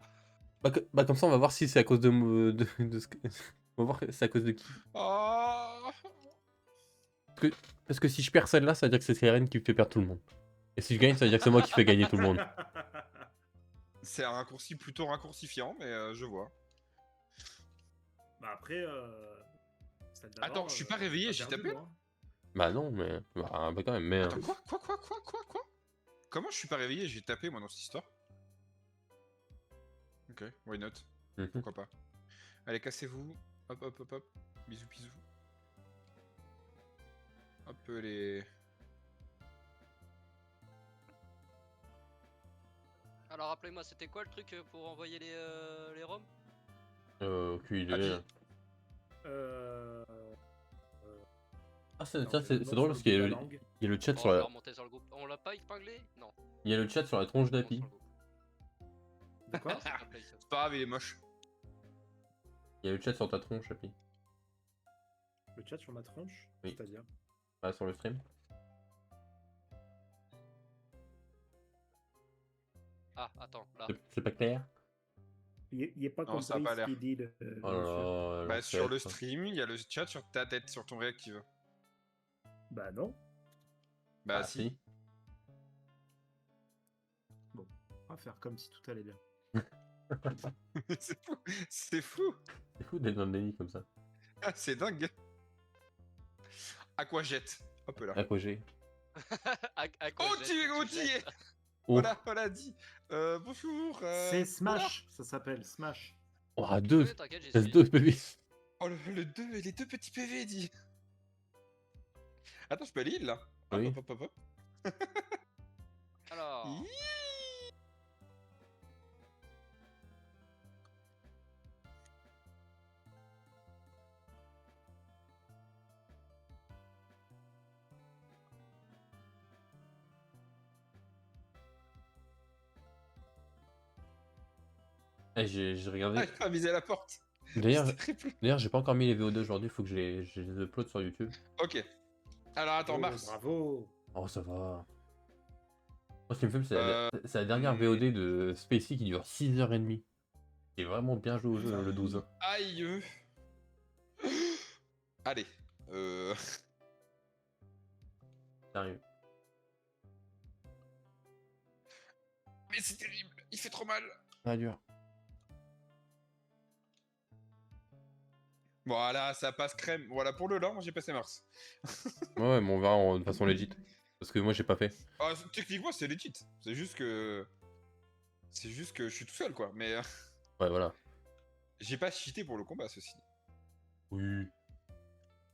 Bah comme ça, on va voir si c'est à cause de. On va voir c'est à cause de qui. Ah. Parce que si je perds celle-là, ça veut dire que c'est Skyrim qui fait perdre tout le monde. Et si je gagne, ça veut dire que c'est moi qui fais gagner tout le monde. C'est un raccourci plutôt raccourcifiant, mais je vois. Bah après, celle d'avant, Attends, je suis pas réveillé, t'as j'ai perdu, tapé. moi. Bah non, mais. Bah quand même, mais. Attends, quoi? Comment je suis pas réveillé, j'ai tapé moi dans cette histoire? Ok, why not? Mhm. Pourquoi pas? Allez, cassez-vous. Hop, hop, hop, hop. Bisous, bisous. Hop, les. Alors rappelez-moi, c'était quoi le truc pour envoyer les ROM? Aucune idée. Happy. Ah, Alors, tiens, je c'est demande drôle sur parce qu'il y a la le, langue. il y a le chat Bon, sur je vais la. remonter sur le groupe. On l'a pas épinglé? Non. Il y a le chat sur la tronche d'Happy. Sur le groupe. De quoi? Non, c'est pas play, ça. C'est pas grave, il est moche. Il y a le chat sur ta tronche, Happy. Le chat sur ma tronche? Oui. C'est-à-dire? Ah, sur le stream. Ah, attends, là. C'est pas clair? Il n'est pas Non, ça a compris pas ce l'air. qu'il dit, le Oh là monsieur. là. Bah, sur le l'ancêtre. stream, il y a le chat sur ta tête, sur ton réactive. Bah non. Bah, Ah, si. On va faire comme si tout allait bien. C'est fou. C'est fou. C'est fou d'être dans le déni comme ça. Ah, c'est dingue. À quoi jette? Hop là. À quoi j'ai. À quoi Oh, jette, tu y es. jettes. Oh, Voilà, dit. Bonjour. C'est Smash, ça s'appelle Smash. oh à deux. Ouais, t'inquiète, j'y Reste suis. deux PV. Oh, les deux petits PV, dit. Attends, je peux aller heal, là. Hop, Oui. hop, hop, hop. Alors. Hi. Eh, j'ai regardé. Ah, j'ai pas visé la porte. D'ailleurs, C'était triple. j'ai pas encore mis les VO2 aujourd'hui, faut que je les upload sur YouTube. Ok. Alors, attends, Oh, Mars. bravo. Oh, ça va. Moi, ce qui me fait, c'est la dernière hmm. VOD de Spacey qui dure 6h30. J'ai vraiment bien joué au jeu, le 12. Aïe. Allez. Sérieux. Mais c'est terrible. Il fait trop mal. Ah, dur. Voilà, ça passe crème. Voilà, pour le lore, moi j'ai passé Mars. Ouais, mais on verra de façon legit. Parce que moi, j'ai pas fait. Ah, techniquement, c'est legit. C'est juste que. C'est juste que je suis tout seul, quoi. Mais Ouais, voilà. j'ai pas cheaté pour le combat, ceci. Oui.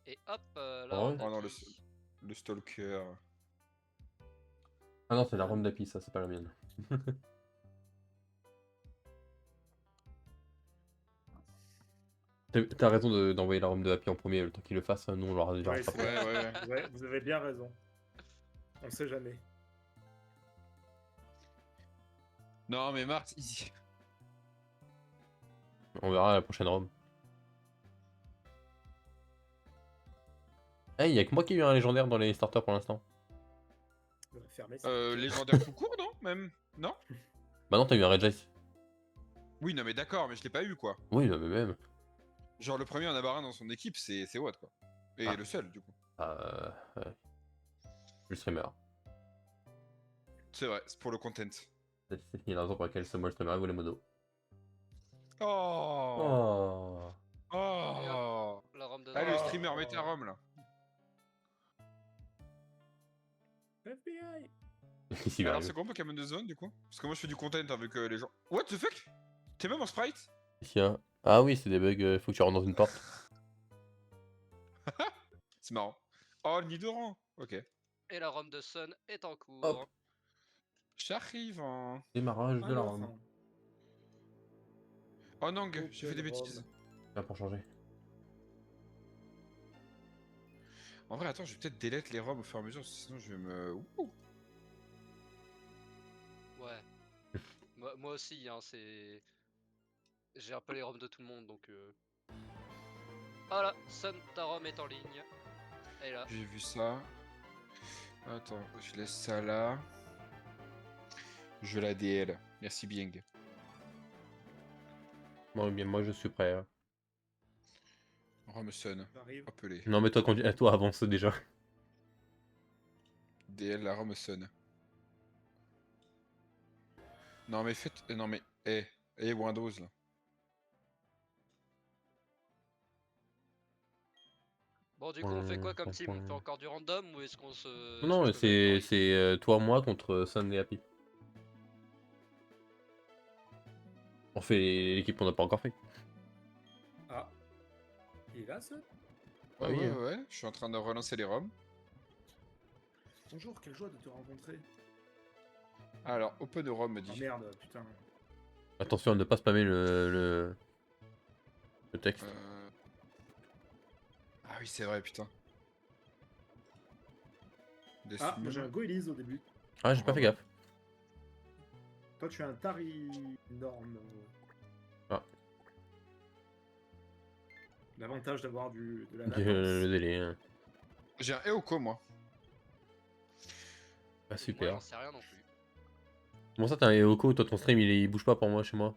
Et hop, Ah là, ouais on Oh non, a le Stalker. Ah non, c'est la Rome d'Api, ça, c'est pas la mienne. T'as raison d'envoyer la Rome de Happy en premier, le temps qu'il le fasse, nous on l'aura déjà Ouais, rattrapé. Ouais, ouais, ouais. Vous avez bien raison. On sait jamais. Non, mais Mars, easy. On verra la prochaine Rome. Eh, y'a que moi qui ai eu un légendaire dans les starters pour l'instant. On va fermer ça. Légendaire tout court, non? Même? Non? Bah non, t'as eu un Regis. Oui, non, mais d'accord, mais je l'ai pas eu, quoi. Oui, non, mais même. Genre, le premier en avoir un dans son équipe, c'est Watt, quoi. Et Ah. le seul, du coup. Ouais. Le streamer. C'est vrai, c'est pour le content. C'est la raison pour laquelle ce moi le streamer vaut les modos. Oh! Oh. Oh! la Rome de Allez, le Dragon. streamer, mettez un Rome, là. FBI. Qu'est-ce qui va Alors, arriver? c'est quoi Pokémon de zone, du coup? Parce que moi, je fais du content avec les gens. What the fuck? T'es même en sprite? Qu'est-ce qu'il y a? Ah oui, c'est des bugs, faut que tu rentres dans une porte. C'est marrant. Oh, le Nidoran! Ok. Et la Rome de Sun est en cours. Hop. J'arrive en... Démarrage de la Alors, Rome. Oh non, j'ai fait des Open bêtises. Rome. Là pour changer. En vrai, attends, je vais peut-être delete les robes au fur et à mesure, sinon je vais me... Ouh. Ouais. Moi aussi, hein, c'est. J'ai un peu les Roms de tout le monde donc. Voilà, Sun, ta Rome est en ligne. Elle est là. J'ai vu ça. Attends, je laisse ça là. Je la DL. Merci Bing. Bon, bien, moi je suis prêt. Hein. Romeson, J'arrive. appelé. Non, mais toi, toi avance déjà. DL la Romeson. Non mais faites... non mais... Windows là. Bon, du coup, on fait quoi comme team? On fait encore du random ou est-ce qu'on se. Non, est-ce que je peux c'est toi, moi contre Sun et Happy. On fait l'équipe qu'on n'a pas encore fait. Ah. Il est là, ça? Ah oui, ouais, hein. ouais, je suis en train de relancer les ROM. Bonjour, quelle joie de te rencontrer. Alors, Open ROM me Ah dit. merde, putain. Attention à ne pas spammer le texte. Ah oui, c'est vrai, putain. Des Ah, moi j'ai un smules. Go Elise au début. Ah, j'ai pas fait gaffe. Toi, tu as un Tari énorme. Ah. L'avantage d'avoir de la Le latence. délai. Hein. J'ai un Eoko, moi. Ah, Moi, super. j'en sais rien non plus. Bon, ça, t'as un Eoko, toi, ton stream il bouge pas pour moi chez moi.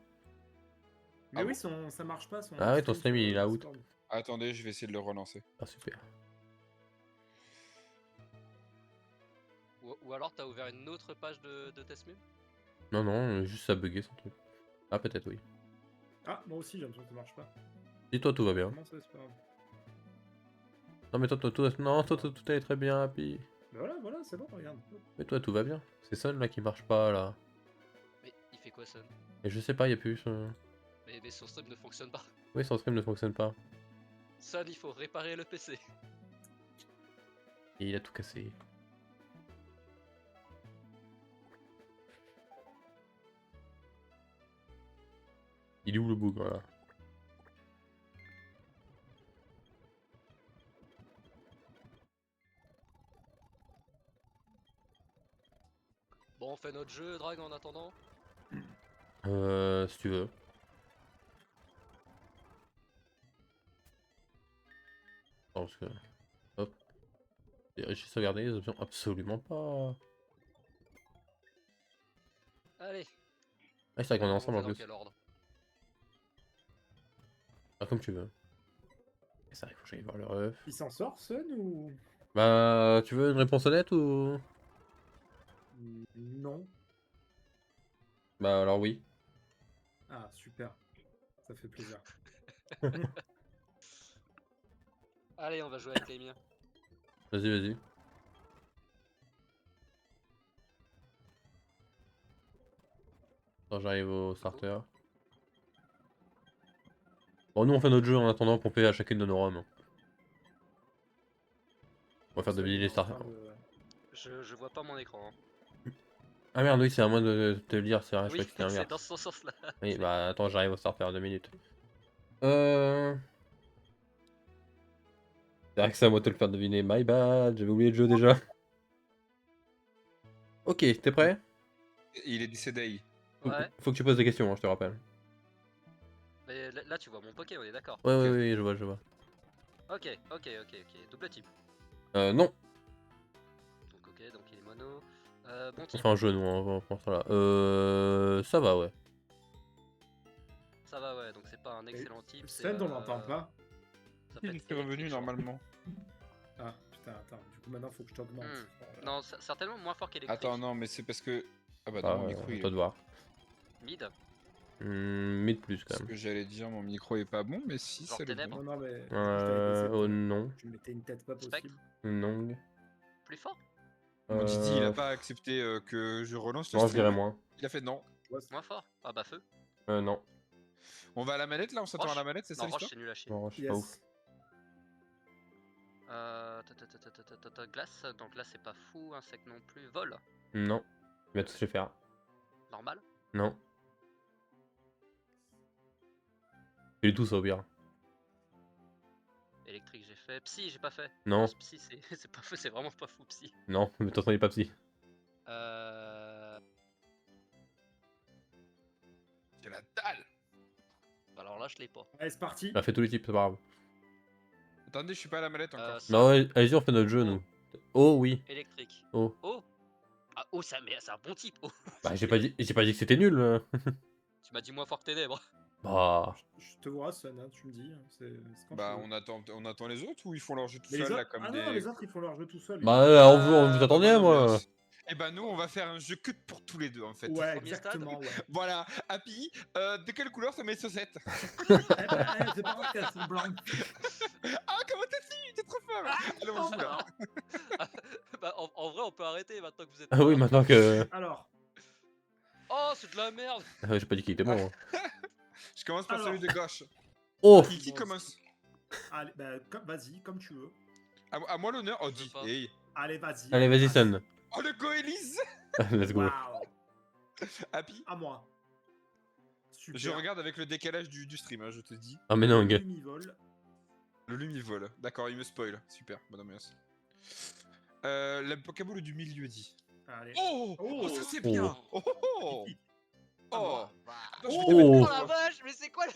Mais Ah oui, bon ça marche pas. Ah ouais, ton stream, sur il est out. Discord. Attendez, je vais essayer de le relancer. Ah, super. Ou alors, t'as ouvert une autre page de Testmule? Non, non, juste ça bugué son truc. Ah, peut-être, oui. Ah, moi aussi, j'ai l'impression que ça marche pas. Dis-toi, tout va bien. Comment ça, c'est pas grave. Non, mais toi, non, toi, tout allait très bien, Happy. Mais voilà, c'est bon, regarde. Mais toi, tout va bien. C'est Sun là qui marche pas là. Mais il fait quoi, Sun? Et je sais pas, y a plus. Mais son stream ne fonctionne pas. Oui, son stream ne fonctionne pas. Sun, il faut réparer le PC. Et il a tout cassé. Il est où le bug, voilà. Bon, on fait notre jeu, Drag, en attendant. Si tu veux. Non, parce que... Hop. J'ai sauvegardé les options, absolument pas. Allez. Ah, c'est vrai qu'on est On ensemble en fait dans plus. quel ordre? Ah, comme tu veux. Et c'est vrai qu'il faut que j'aille voir le ref. Il s'en sort, Sun, ou... Bah, tu veux une réponse honnête ou... Non. Bah alors oui. Ah, super. Ça fait plaisir. Allez, on va jouer avec les miens. Vas-y, vas-y. Attends, j'arrive au starter. Bon, nous on fait notre jeu en attendant qu'on fait à chacune de nos roms. On va faire deviner les starters. Je vois pas mon écran. Hein. Ah merde, oui, c'est à moi de te le dire, c'est vrai, je Oui, croyais que c'était c'est l'inverse. dans ce sens-là. Oui, bah attends, j'arrive au starter, 2 minutes. C'est vrai que c'est à moi de te le faire deviner, my bad, j'avais oublié le jeu déjà. Ok, t'es prêt? Il est décédé. Ouais, Faut que tu poses des questions, hein, je te rappelle. mais là tu vois mon Poké, on est d'accord. Ouais, Ok. ouais, ouais, je vois, je vois. Ok. Double type. Non, Donc ok, donc il est mono. Bon on type. fait un jeu, nous, on pense ça là. Ça va, ouais. Ça va, ouais, donc c'est pas un excellent type. c'est, Send, on l'entend pas. ça peut Il être est revenu électrique, je crois. normalement. Ah, putain, attends. Du coup, maintenant, faut que je t'augmente. Hmm. Oh là là. Non, certainement moins fort qu'électrique. Attends, non, mais c'est parce que. Ah bah non, Ah, mon micro à il toi est. de voir. Mid. Mid plus quand Ce même. que j'allais dire, mon micro est pas bon, mais si, Genre c'est le ténèbres. bon. Non, non, mais du coup, je t'avais baissé tout à Oh l'heure. non. Tu mettais une tête pas Spectre. possible. Non. Plus fort. Mon Didi, il a pas accepté que je relance le Non, je dirais stream. moins. Il a fait non. Tu vois, Moins fort. Ah bah feu. Non. On va à la manette là, on s'attend à la Roche. manette, c'est ça Non, Roche l'histoire? c'est nul à chier. Non, je suis pas ouf. yes. Glace. Donc là c'est pas fou. Insecte non plus. Vol. Non. Il va tous les faire. Normal. Non. Fais tous au pire. Électrique j'ai fait. Psy j'ai pas fait. Non. Psy c'est pas fou. C'est vraiment pas fou psy. Non, mais de toute façon, il est pas psy. C'est la dalle. Alors là je l'ai pas. Allez, c'est parti. Il a fait tous les types, c'est pas grave. Attendez, je suis pas à la manette encore. Ça, Non, ouais, allez-y, on fait notre jeu, nous. Oh oui. Électrique. Oh. Oh. Ah oh ça mais c'est un bon type. Oh. Bah, j'ai pas dit que c'était nul. Tu m'as dit moins fort que ténèbres. Bah. Je te vois, Sun, hein, tu me dis. C'est quand Bah, tu veux. on attend les autres ou ils font leur jeu tout Mais les seul là autres... comme Ah des. non, les autres, ils font leur jeu tout seuls. Bah, vous attendez, bonne moi. ambiance. Et bah, nous, on va faire un jeu que pour tous les deux en fait. Ouais, Premier exactement, ouais. Voilà, Happy, de quelle couleur sont mes chaussettes? Eh ben, c'est pas grave qu'elles sont blanches. Ah, comment t'as su? T'es trop fort! Allez, on joue là. Bah en vrai on peut arrêter maintenant que vous êtes. Ah oui, là. maintenant que. Alors, Oh c'est de la merde. J'ai pas dit qu'il était bon. Hein. Je commence par celui de gauche. Oh Qui Bon, commence? allez, bah, vas-y, comme tu veux. À moi l'honneur. Oh, Je veux dis. pas. Hey. Allez, vas-y. Allez, vas-y, Sun. Oh, le go Elise! Let's go. Waouh. Happy? À moi. Super. Je regarde avec le décalage du stream, hein, je te dis. Ah, mais non, gars. Lumivol. Le lumivol. D'accord, il me spoil. Super, bonne ambiance. La Pokéball du milieu dit. Allez. Oh! Oh. Oh, ça c'est bien! Oh! Oh! À Oh! moi. Attends, je vais te Oh. mettre Oh que la toi. vache mais c'est quoi le...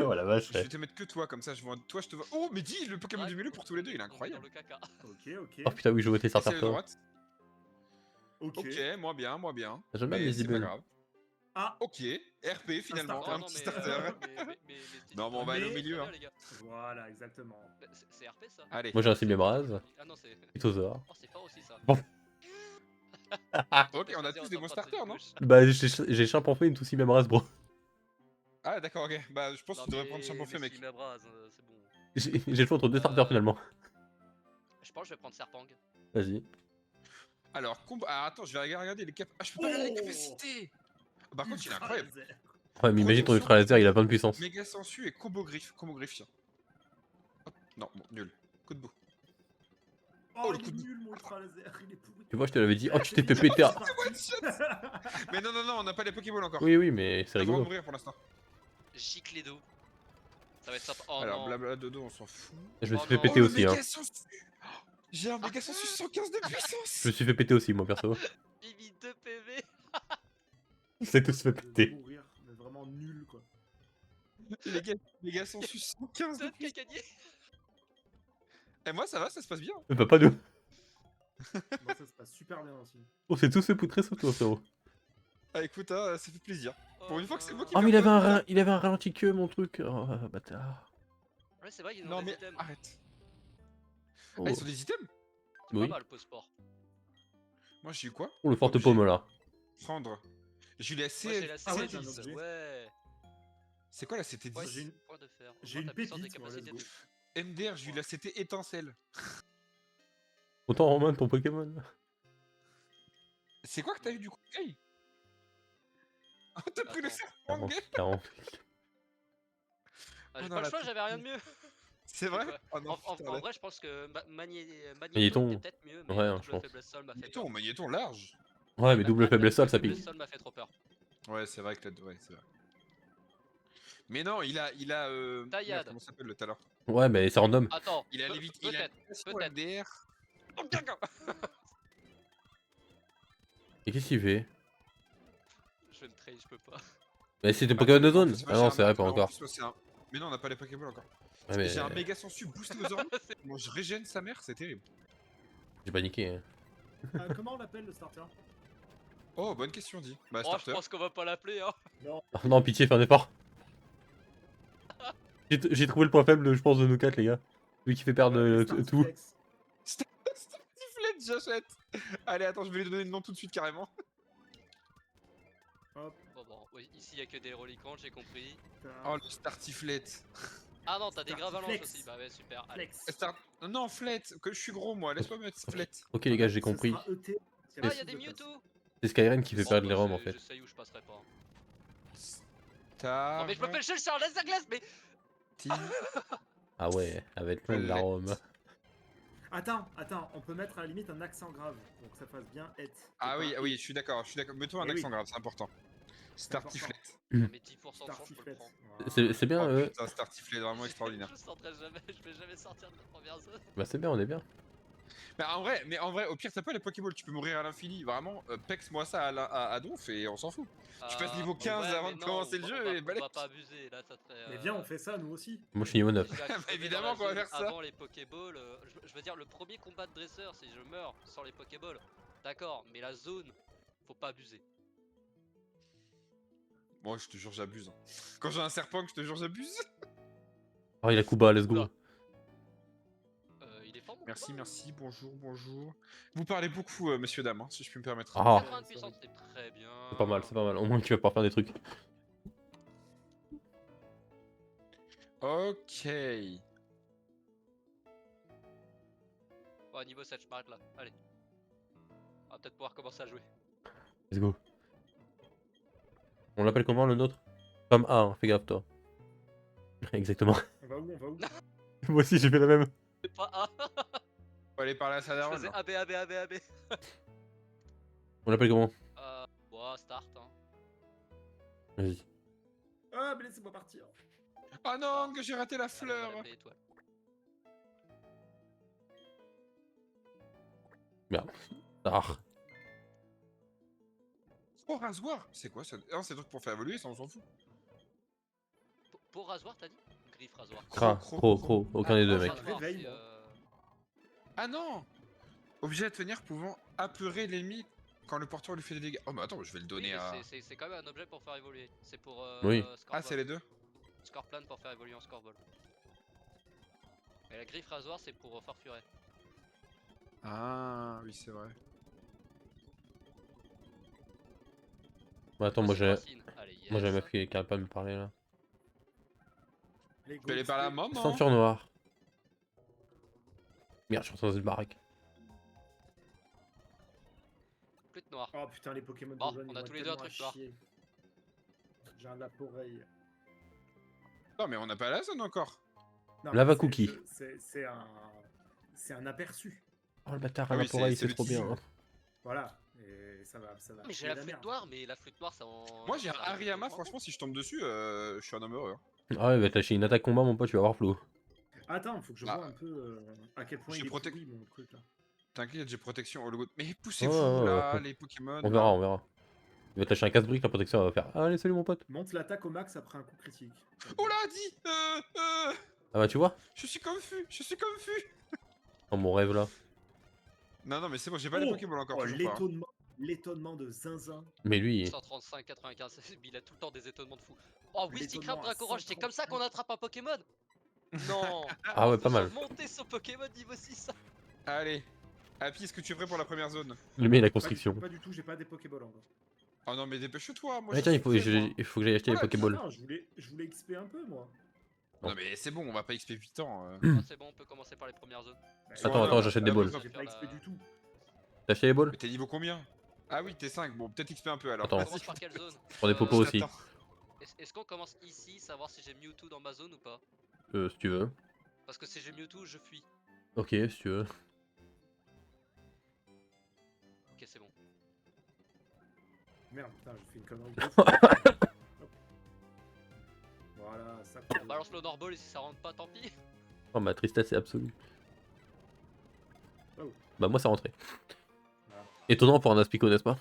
Oh la vache. Je vais te mettre que toi, comme ça je vois. Toi, je te vois. Oh, mais dis le Pokémon du milieu pour tous les deux, il est Dans incroyable. le caca. Ok, ok. Oh putain, oui, je votais Et c'est starter la toi. droite. Ok. Ok, moi bien, moi bien. J'aime bien Mais les c'est pas Zibel. grave. Ah, Ok, RP finalement, starter. un Non petit mais, starter. mais Non, mais on va aller au Mais- milieu. Très Hein. bien, les gars. voilà, exactement. Bah, c'est RP ça. Allez. Moi j'ai un Ciblébras, Ah non c'est. Phytosaur. Oh c'est fort aussi ça. Bon. Ok, on a Vas-y, tous des bons tente un truc starters, non? gauche. Bah, j'ai Champanfé une tout Ciblébras, bro. Ah, d'accord, ok. Bah, je pense Non, que tu devrais mais- prendre Champanfé, mais mec. si ma brase, c'est bon. J'ai le choix entre deux starters finalement. Je pense que je vais prendre Serpang. Vas-y. Alors, ah, attends, je vais regarder les cap. Ah, je peux pas regarder les Oh. capacités! Par contre, il est incroyable. Ouais, mais imagine ton ultra laser, il a plein de puissance. Méga sensu et combo griffe, tiens. Hop, non, bon, nul. Coup de bout. Oh, le il coup est de- nul, mon ultra laser, il est pourri. Tu vois, je te l'avais dit. Oh, tu t'es fait péter. One shot! Mais non, non, non, on n'a pas les Pokéballs encore. Oui, oui, mais c'est On va rigolo. mourir pour l'instant. Gicle les dos. Ça va être sympa. Oh Alors, non. blabla dodo, on s'en fout. Je me Oh suis fait non. péter le aussi, hein. méga sensu! J'ai un méga sensu 115 de puissance! Je me suis fait péter aussi, moi, perso. Il mit 2 PV. On s'est tous fait De péter. mourir, mais vraiment nul, quoi. Les gars, méga sensu 115 de Donne puissance! Cacanier. Et moi, ça va, ça se passe bien. Bah, pas nous. Moi, ça se passe super bien aussi. On s'est tous fait poutrer sauf toi, frérot. Ah, écoute, hein, ça fait plaisir. Pour une fois que c'est moi qui Oh, mais perds pas. il avait un ralenti que mon truc. Oh, bâtard. Ouais, c'est vrai qu'ils ont Non, des mais items. arrête. Oh, Ah, ils sont des items? C'est oui. pas mal, le sport. Moi, j'ai eu quoi? Oh, le forte Objet. paume là. Prendre. J'ai eu la Moi j'ai la Ah ouais, CT10. t'as un CT10, objet. ouais. C'est quoi la CT10? Ouais, j'ai une- point de fer. j'ai Augmente une la puissance des pépite, moi, capacités let's de... MDR, j'ai eu la CT étincelle. Autant Romain ton Pokémon. C'est quoi que t'as eu du coup, Gay? Oh, t'as pris le Attends. serpent, 40, Gay? 40. Ah, j'ai non, pas le la choix, petite j'avais rien de mieux. C'est C'est vrai? quoi Oh non, putain, En là. vrai, je pense que Magnéton Magnéton. était peut-être mieux, mais Ouais, hein, je double pense. faiblesse sol m'a fait peur. Magnéton large. Ouais, mais Bah, double faiblesse sol, ça faiblesse pique. sol m'a fait trop peur. Ouais, c'est vrai que ouais, c'est vrai. Mais non, il a merde, Taillade. comment ça s'appelle le talent? Ouais, mais c'est random. Attends, Il a il a peut-être, lévitation peut-être. MDR. Et qu'est-ce qu'il fait? Je vais me trade, je peux pas. Mais c'est des Bah, Pokémon de en zone? plus, moi, Ah j'ai non, un c'est vrai, arc, pas alors, en encore. plus, moi, c'est un... Mais non, on n'a pas les Pokéballs encore. Ouais, mais J'ai un méga sensu boosté aux ormes. Moi, je régène sa mère, c'est terrible. j'ai paniqué. Hein. Comment on l'appelle le starter? Oh, bonne question, dit. Bah, Oh, je starter. pense qu'on va pas l'appeler, hein. Non. Oh, non, pitié, fais un effort. J'ai trouvé le point faible, je pense, de nous quatre, les gars. Lui qui fait perdre tout. Startiflex. Startiflette, j'achète. Allez, attends, je vais lui donner le nom tout de suite, carrément. Hop, Bon, oui, ici il y a que des reliquants, j'ai compris. tac, Oh, le Startiflette. Ah non, t'as des gravalanches Startiflex. aussi, bah ouais, super. Allez. flex. Non, flette, que je suis gros, moi. Laisse-moi mettre flette. Ok, les gars, j'ai Ce compris. sera ET. Ah, il y a des Mewtwo. C'est Skyrim qui fait Bon, perdre les bah, roms, en fait. J'essaye ou je passerai pas. Star... Non mais je m'appelle Shell Charles, laisse la glace, mais... Ah ouais, elle va être longue, la Rome. Attends, on peut mettre à la limite un accent grave pour que ça fasse bien et. Ah oui, et ah oui, je suis d'accord. Mets-toi un Eh oui. accent grave, c'est important. Startiflette. Non mais 10% de chance, je peux le Startiflette. prendre. C'est bien, Oh putain, Startiflette, vraiment extraordinaire. Je sortirai jamais, je vais jamais sortir de la première zone. Bah c'est bien, on est bien. Mais en vrai, au pire, t'as pas les Pokéballs, tu peux mourir à l'infini. Vraiment, pex-moi ça à donf et on s'en fout. Tu passes niveau 15 avant de commencer le jeu et On balèque. va pas abuser, là ça serait... Mais viens, on fait ça nous aussi. Moi je suis niveau 9. Si je vais Bah, crever évidemment dans la qu'on va zone faire ça. Avant les Pokéballs, je veux dire le premier combat de dresseur, si je meurs sans les Pokéballs, d'accord, mais la zone, faut pas abuser. Moi, je te jure, j'abuse. Hein. Quand j'ai un serpent, je te jure, j'abuse. Oh, il a Kuba, let's go. Oula. Il est fort mon Merci, combat, merci, bonjour. Vous parlez beaucoup, messieurs, dames, hein, si je puis me permettre. Ah, 80 de puissance, c'est très bien. c'est pas mal, c'est pas mal. Au moins tu vas pouvoir faire des trucs. Ok. Bon, niveau 7, je m'arrête là, allez. On va peut-être pouvoir commencer à jouer. Let's go. On l'appelle comment le nôtre? Femme A, hein, fais gaffe toi. Exactement. On va où Moi aussi j'ai fait la même. C'est pas A, Faut aller parler à sa je daronne. faisais là. AB. On l'appelle comment? Bon, start hein. Vas-y. Ah, mais laissez-moi partir. Ah non, que j'ai raté la Allez, on va fleur. l'appeler étoile. Merde. Ah. Oh, rasoir. C'est quoi ça? Non, c'est un truc pour faire évoluer, ça on s'en fout. Pour rasoir, t'as dit? Griffe rasoir. Cra, cro, aucun des deux mec. Rasoir, Réveille, c'est, moi. Ah non. Objet à tenir pouvant apeurer l'ennemi quand le porteur lui fait des dégâts. Oh, mais attends, je vais le Oui, donner mais à. c'est quand même un objet pour faire évoluer. C'est pour Oui. Scorball. Ah, c'est les deux? Scorplan pour faire évoluer en Scorball. Et la griffe rasoir, c'est pour Farfuret. Ah, oui, c'est vrai. Bah, attends, moi j'ai Racine. Allez, yes. ma meuf qui arrête pas de me parler là. Les Tu peux aller parler à maman. Ceinture noire. Merde, je suis dans une baraque. Flûte noire. Oh putain, les Pokémon Bon, de jaune, on ils a vont tous être les deux un tellement truc noir. chier. J'ai un laporeille. Non, mais on n'a pas la zone encore. Non, Lava mais cookie. C'est un aperçu. Oh le bâtard, Ah à oui, la poreille, c'est c'est le trop bien. teasing. Hein. Voilà. Et ça va. Mais j'ai la flûte noire, mais la flûte noire, ça en. Moi, j'ai un ça arrive Hariyama, vraiment. franchement, si je tombe dessus, je suis un homme heureux. hein. Ah ouais, bah t'as acheté une attaque combat, mon pote, tu vas avoir flou. Attends, faut que je Ah. vois un peu à quel point J'ai il est protect- pourri mon truc là. T'inquiète, j'ai protection au logo. Mais poussez-vous Oh, là, oh. les Pokémon. On verra, on verra. Il va t'acheter un casse-brique, la protection elle va faire. Allez, salut mon pote. Monte l'attaque au max après un coup critique. Oh là, dit Ah bah tu vois? Je suis confus, Dans mon rêve là. Non, non, mais c'est bon, j'ai pas les Pokémon encore. Oh, toujours pas, hein. l'étonnement de Zinzin. Mais lui, 135, 95, il a tout le temps des étonnements de fou. Oh, Wisty Crab L'étonnement à Draco Roche, c'est comme ça qu'on attrape un Pokémon. Non. ah ouais, pas mal. Monter son Pokémon niveau 6. Allez. Happy, est-ce que tu es prêt pour la première zone? Le mec, la Pas construction. du tout, j'ai pas des Pokéballs encore. Oh non, mais dépêche-toi, moi Ouais, je tiens, suis prêt, moi. il faut que j'aille acheter les Voilà, Pokéballs. Non, je voulais XP un peu, moi. Non, mais c'est bon, on va pas XP 8 ans. Ah, c'est bon, on peut commencer par les premières zones. Bah, Soit Attends, un attends, homme, j'achète des après, balls. ça J'ai faire pas XP la- du tout. T'as acheté les balls? Mais t'es niveau combien? Ah oui, t'es 5, bon, peut-être XP un peu alors. Attends. On Vas-y. commence par quelle zone? Prends des popos Je aussi. t'attends. Est-ce qu'on commence ici, savoir si j'ai Mewtwo dans ma zone ou pas? Si tu veux. Parce que si j'ai Mewtwo, je fuis. Ok, si tu veux. Ok, c'est bon. Merde, putain, j'ai fait une connerie. Hop. Voilà, ça On colle. balance le Norball et si ça rentre pas, tant pis. Oh, ma tristesse est absolue. Oh. Bah, moi, c'est rentré. Voilà. Étonnant pour un Aspico, n'est-ce pas?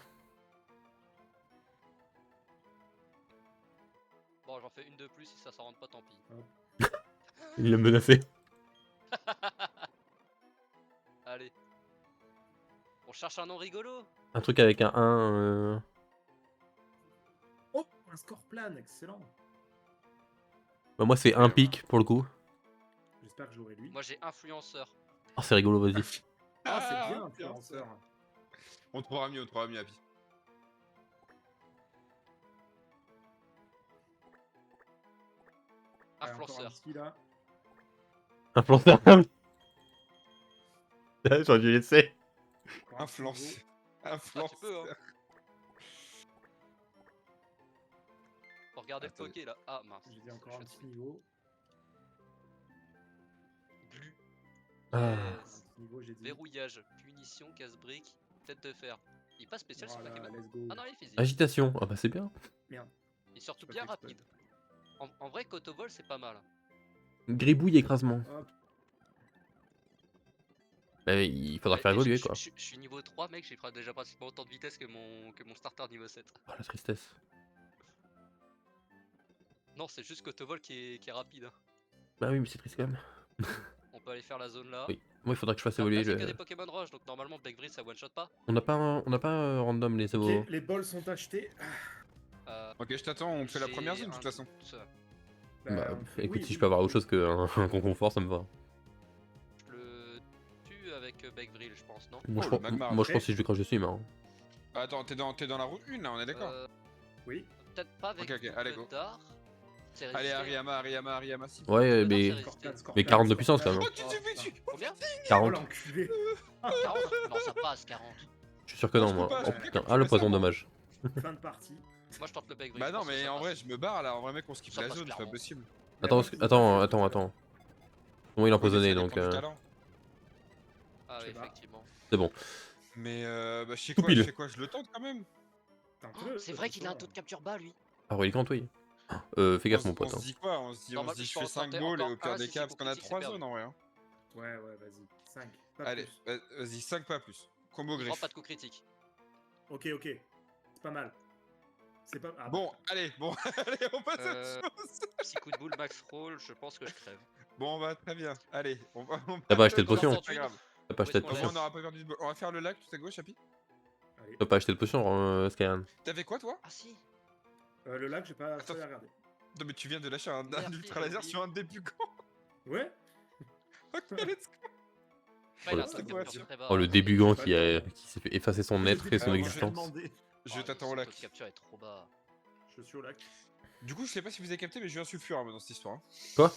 Bon, j'en fais une de plus, si ça rentre pas, tant pis. Il l'a menacé. Allez. On cherche un nom rigolo. Un truc avec un 1. Oh, un score plane, excellent. Bah, moi, c'est un pic pour le coup. J'espère que j'aurai lui. Moi j'ai influenceur. Oh, c'est rigolo, vas-y. Ah, c'est bien, bien influenceur. On trouvera mieux, Happy. Ouais, encore un Influenceur. petit, là. Influenceur. J'aurais dû laisser. Encore un petit Influence. niveau. Ah, Influence. tu peux, hein. Faut regarder Attends. le poké là. Ah mince. J'ai dit encore un Je petit suis niveau. Glu. Ah. Un Yes. petit niveau, j'ai dit. Verrouillage. Punition, casse-brique. Tête de fer. Il est pas spécial ce Voilà, Pokémon. let's go. Ah non, il est physique. Agitation. Ah, bah, c'est bien. Il est surtout Pas bien fait exprès. rapide. En vrai, Cotobol c'est pas mal. Gribouille, écrasement. Hop. Bah, il faudra faire Ouais, évoluer, je quoi. suis niveau 3 mec, j'ai déjà pratiquement autant de vitesse que mon starter niveau 7. Oh, la tristesse. Non, c'est juste Cotobol qui est rapide. Hein. Bah oui, mais c'est triste quand même. On peut aller faire la zone là. Oui. Moi, il faudra que je fasse Là, évoluer c'est que le... des Pokémon Rush, donc normalement Blackberry ça one shot pas. On n'a pas random les Ok, évo. les balls sont achetés. Ok, je t'attends, on fait la J'ai première zone de un toute façon. doute. Bah, on fait- écoute, oui, si oui, je peux avoir oui. autre chose qu'un confort, ça me va. Je le tue avec Blackberry, je pense, non? Moi, Oh, je, le magma moi, je après. pense que si je lui crache dessus, il marre. Attends, t'es dans la route 1 là, on est d'accord? Oui. Peut-être pas avec Ok, allez, go. double d'art. C'est Allez, résisté, hein. Ariama, si. Ouais, Double d'art, mais... c'est résisté. Scorpion, Mais 40 de puissance, quand même. Oh, tu t'es fait dessus. Combien? Oh 40. l'enculé. 40? Non, ça passe, 40. Je suis sûr que Non, non, je peux moi. pas, Oh je peux putain, pas, ah le je fais poison ça, moi. dommage. Fin de partie. Moi je tente le Blackberry. Bah je non, pense que mais ça en vrai, passe. je me barre là, en vrai, mec, on skip Ça la passe zone, c'est pas clairement. possible. Attends, Mais moi, attends. Comment il est empoisonné, Ok, ça donc... dépend du talent. Ah Je oui, sais pas. effectivement. C'est bon. Mais bah, je sais Tout quoi, pile. je fais quoi? Je le tente quand même. Tente-le, C'est vrai qu'il a un de taux toute de capture bas lui. Ah, Reliquant, oui. Fais gaffe, mon On pote. se hein. dit quoi? On se dit, Normal, je je peux fais en 5 tenter balls et encore au pire un des si cas, c'est parce qu'on a critique, 3 c'est zones en vrai. hein. façon. Ouais, vas-y. 5. Pas Allez, plus. vas-y, 5 pas plus. Combo Il prend griffe. pas de coup critique. Ok. C'est pas mal. C'est pas. Ah, Bon, allez, allez, on passe à Euh, autre chose. Petit coup de boule max roll, je pense que je crève. Bon, bah, très bien. Allez, on va. T'as pas acheté de Dans potion? l'instant, C'est pas grave. T'as pas Où acheté est-ce de qu'on Au potion? moins, on aura pas perdu de bol. On va faire le lac tout à gauche, Happy. Allez. T'as pas acheté de potion, Skyran? T'as fait quoi, toi? Ah si. Le lac, j'ai pas Attends. regardé. Non, mais tu viens de lâcher un Merci, ultra laser j'ai sur un début quand? Ouais. Ok, let's go. Ouais, il a un Oh, taux de c'est quoi, capture très bas. Oh, le hein. débugant Pas qui le s'est fait effacer son être et son moi, je- existence. Je Oh, t'attends son au lac. taux de capture est trop bas. Je suis au lac. Du coup, je sais pas si vous avez capté, mais j'ai eu un sulfure moi, dans cette histoire. hein. Quoi?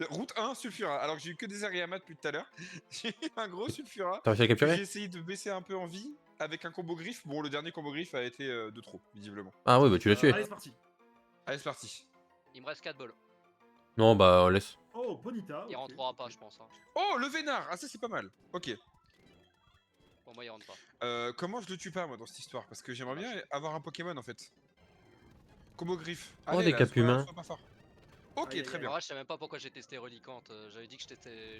Route 1, sulfura. Alors que j'ai eu que des Ariama depuis tout à l'heure. J'ai eu un gros sulfura. T'as réussi à Que j'ai capturer? essayé de baisser un peu en vie avec un combo griffe. Bon, le dernier combo griffe a été de trop, visiblement. Ah ouais, bah tu l'as tué. Allez, c'est parti. Allez, c'est parti. Il me reste 4 balles. Non, bah on laisse. Oh, Bonita. Il ok. rentrera pas, je pense. Hein. Oh, le vénard. Ah, ça, c'est pas mal. Ok. Bon, moi il rentre pas. Comment je le tue pas, moi, dans cette histoire? Parce que j'aimerais bien Dommage. avoir un Pokémon, en fait. Combo griffe. Oh, Allez, des là, cap sois- humains. sois pas fort. Ok, Aïe, aïe, très aïe. bien. En vrai, je sais même pas pourquoi j'ai testé Relicante. J'avais dit que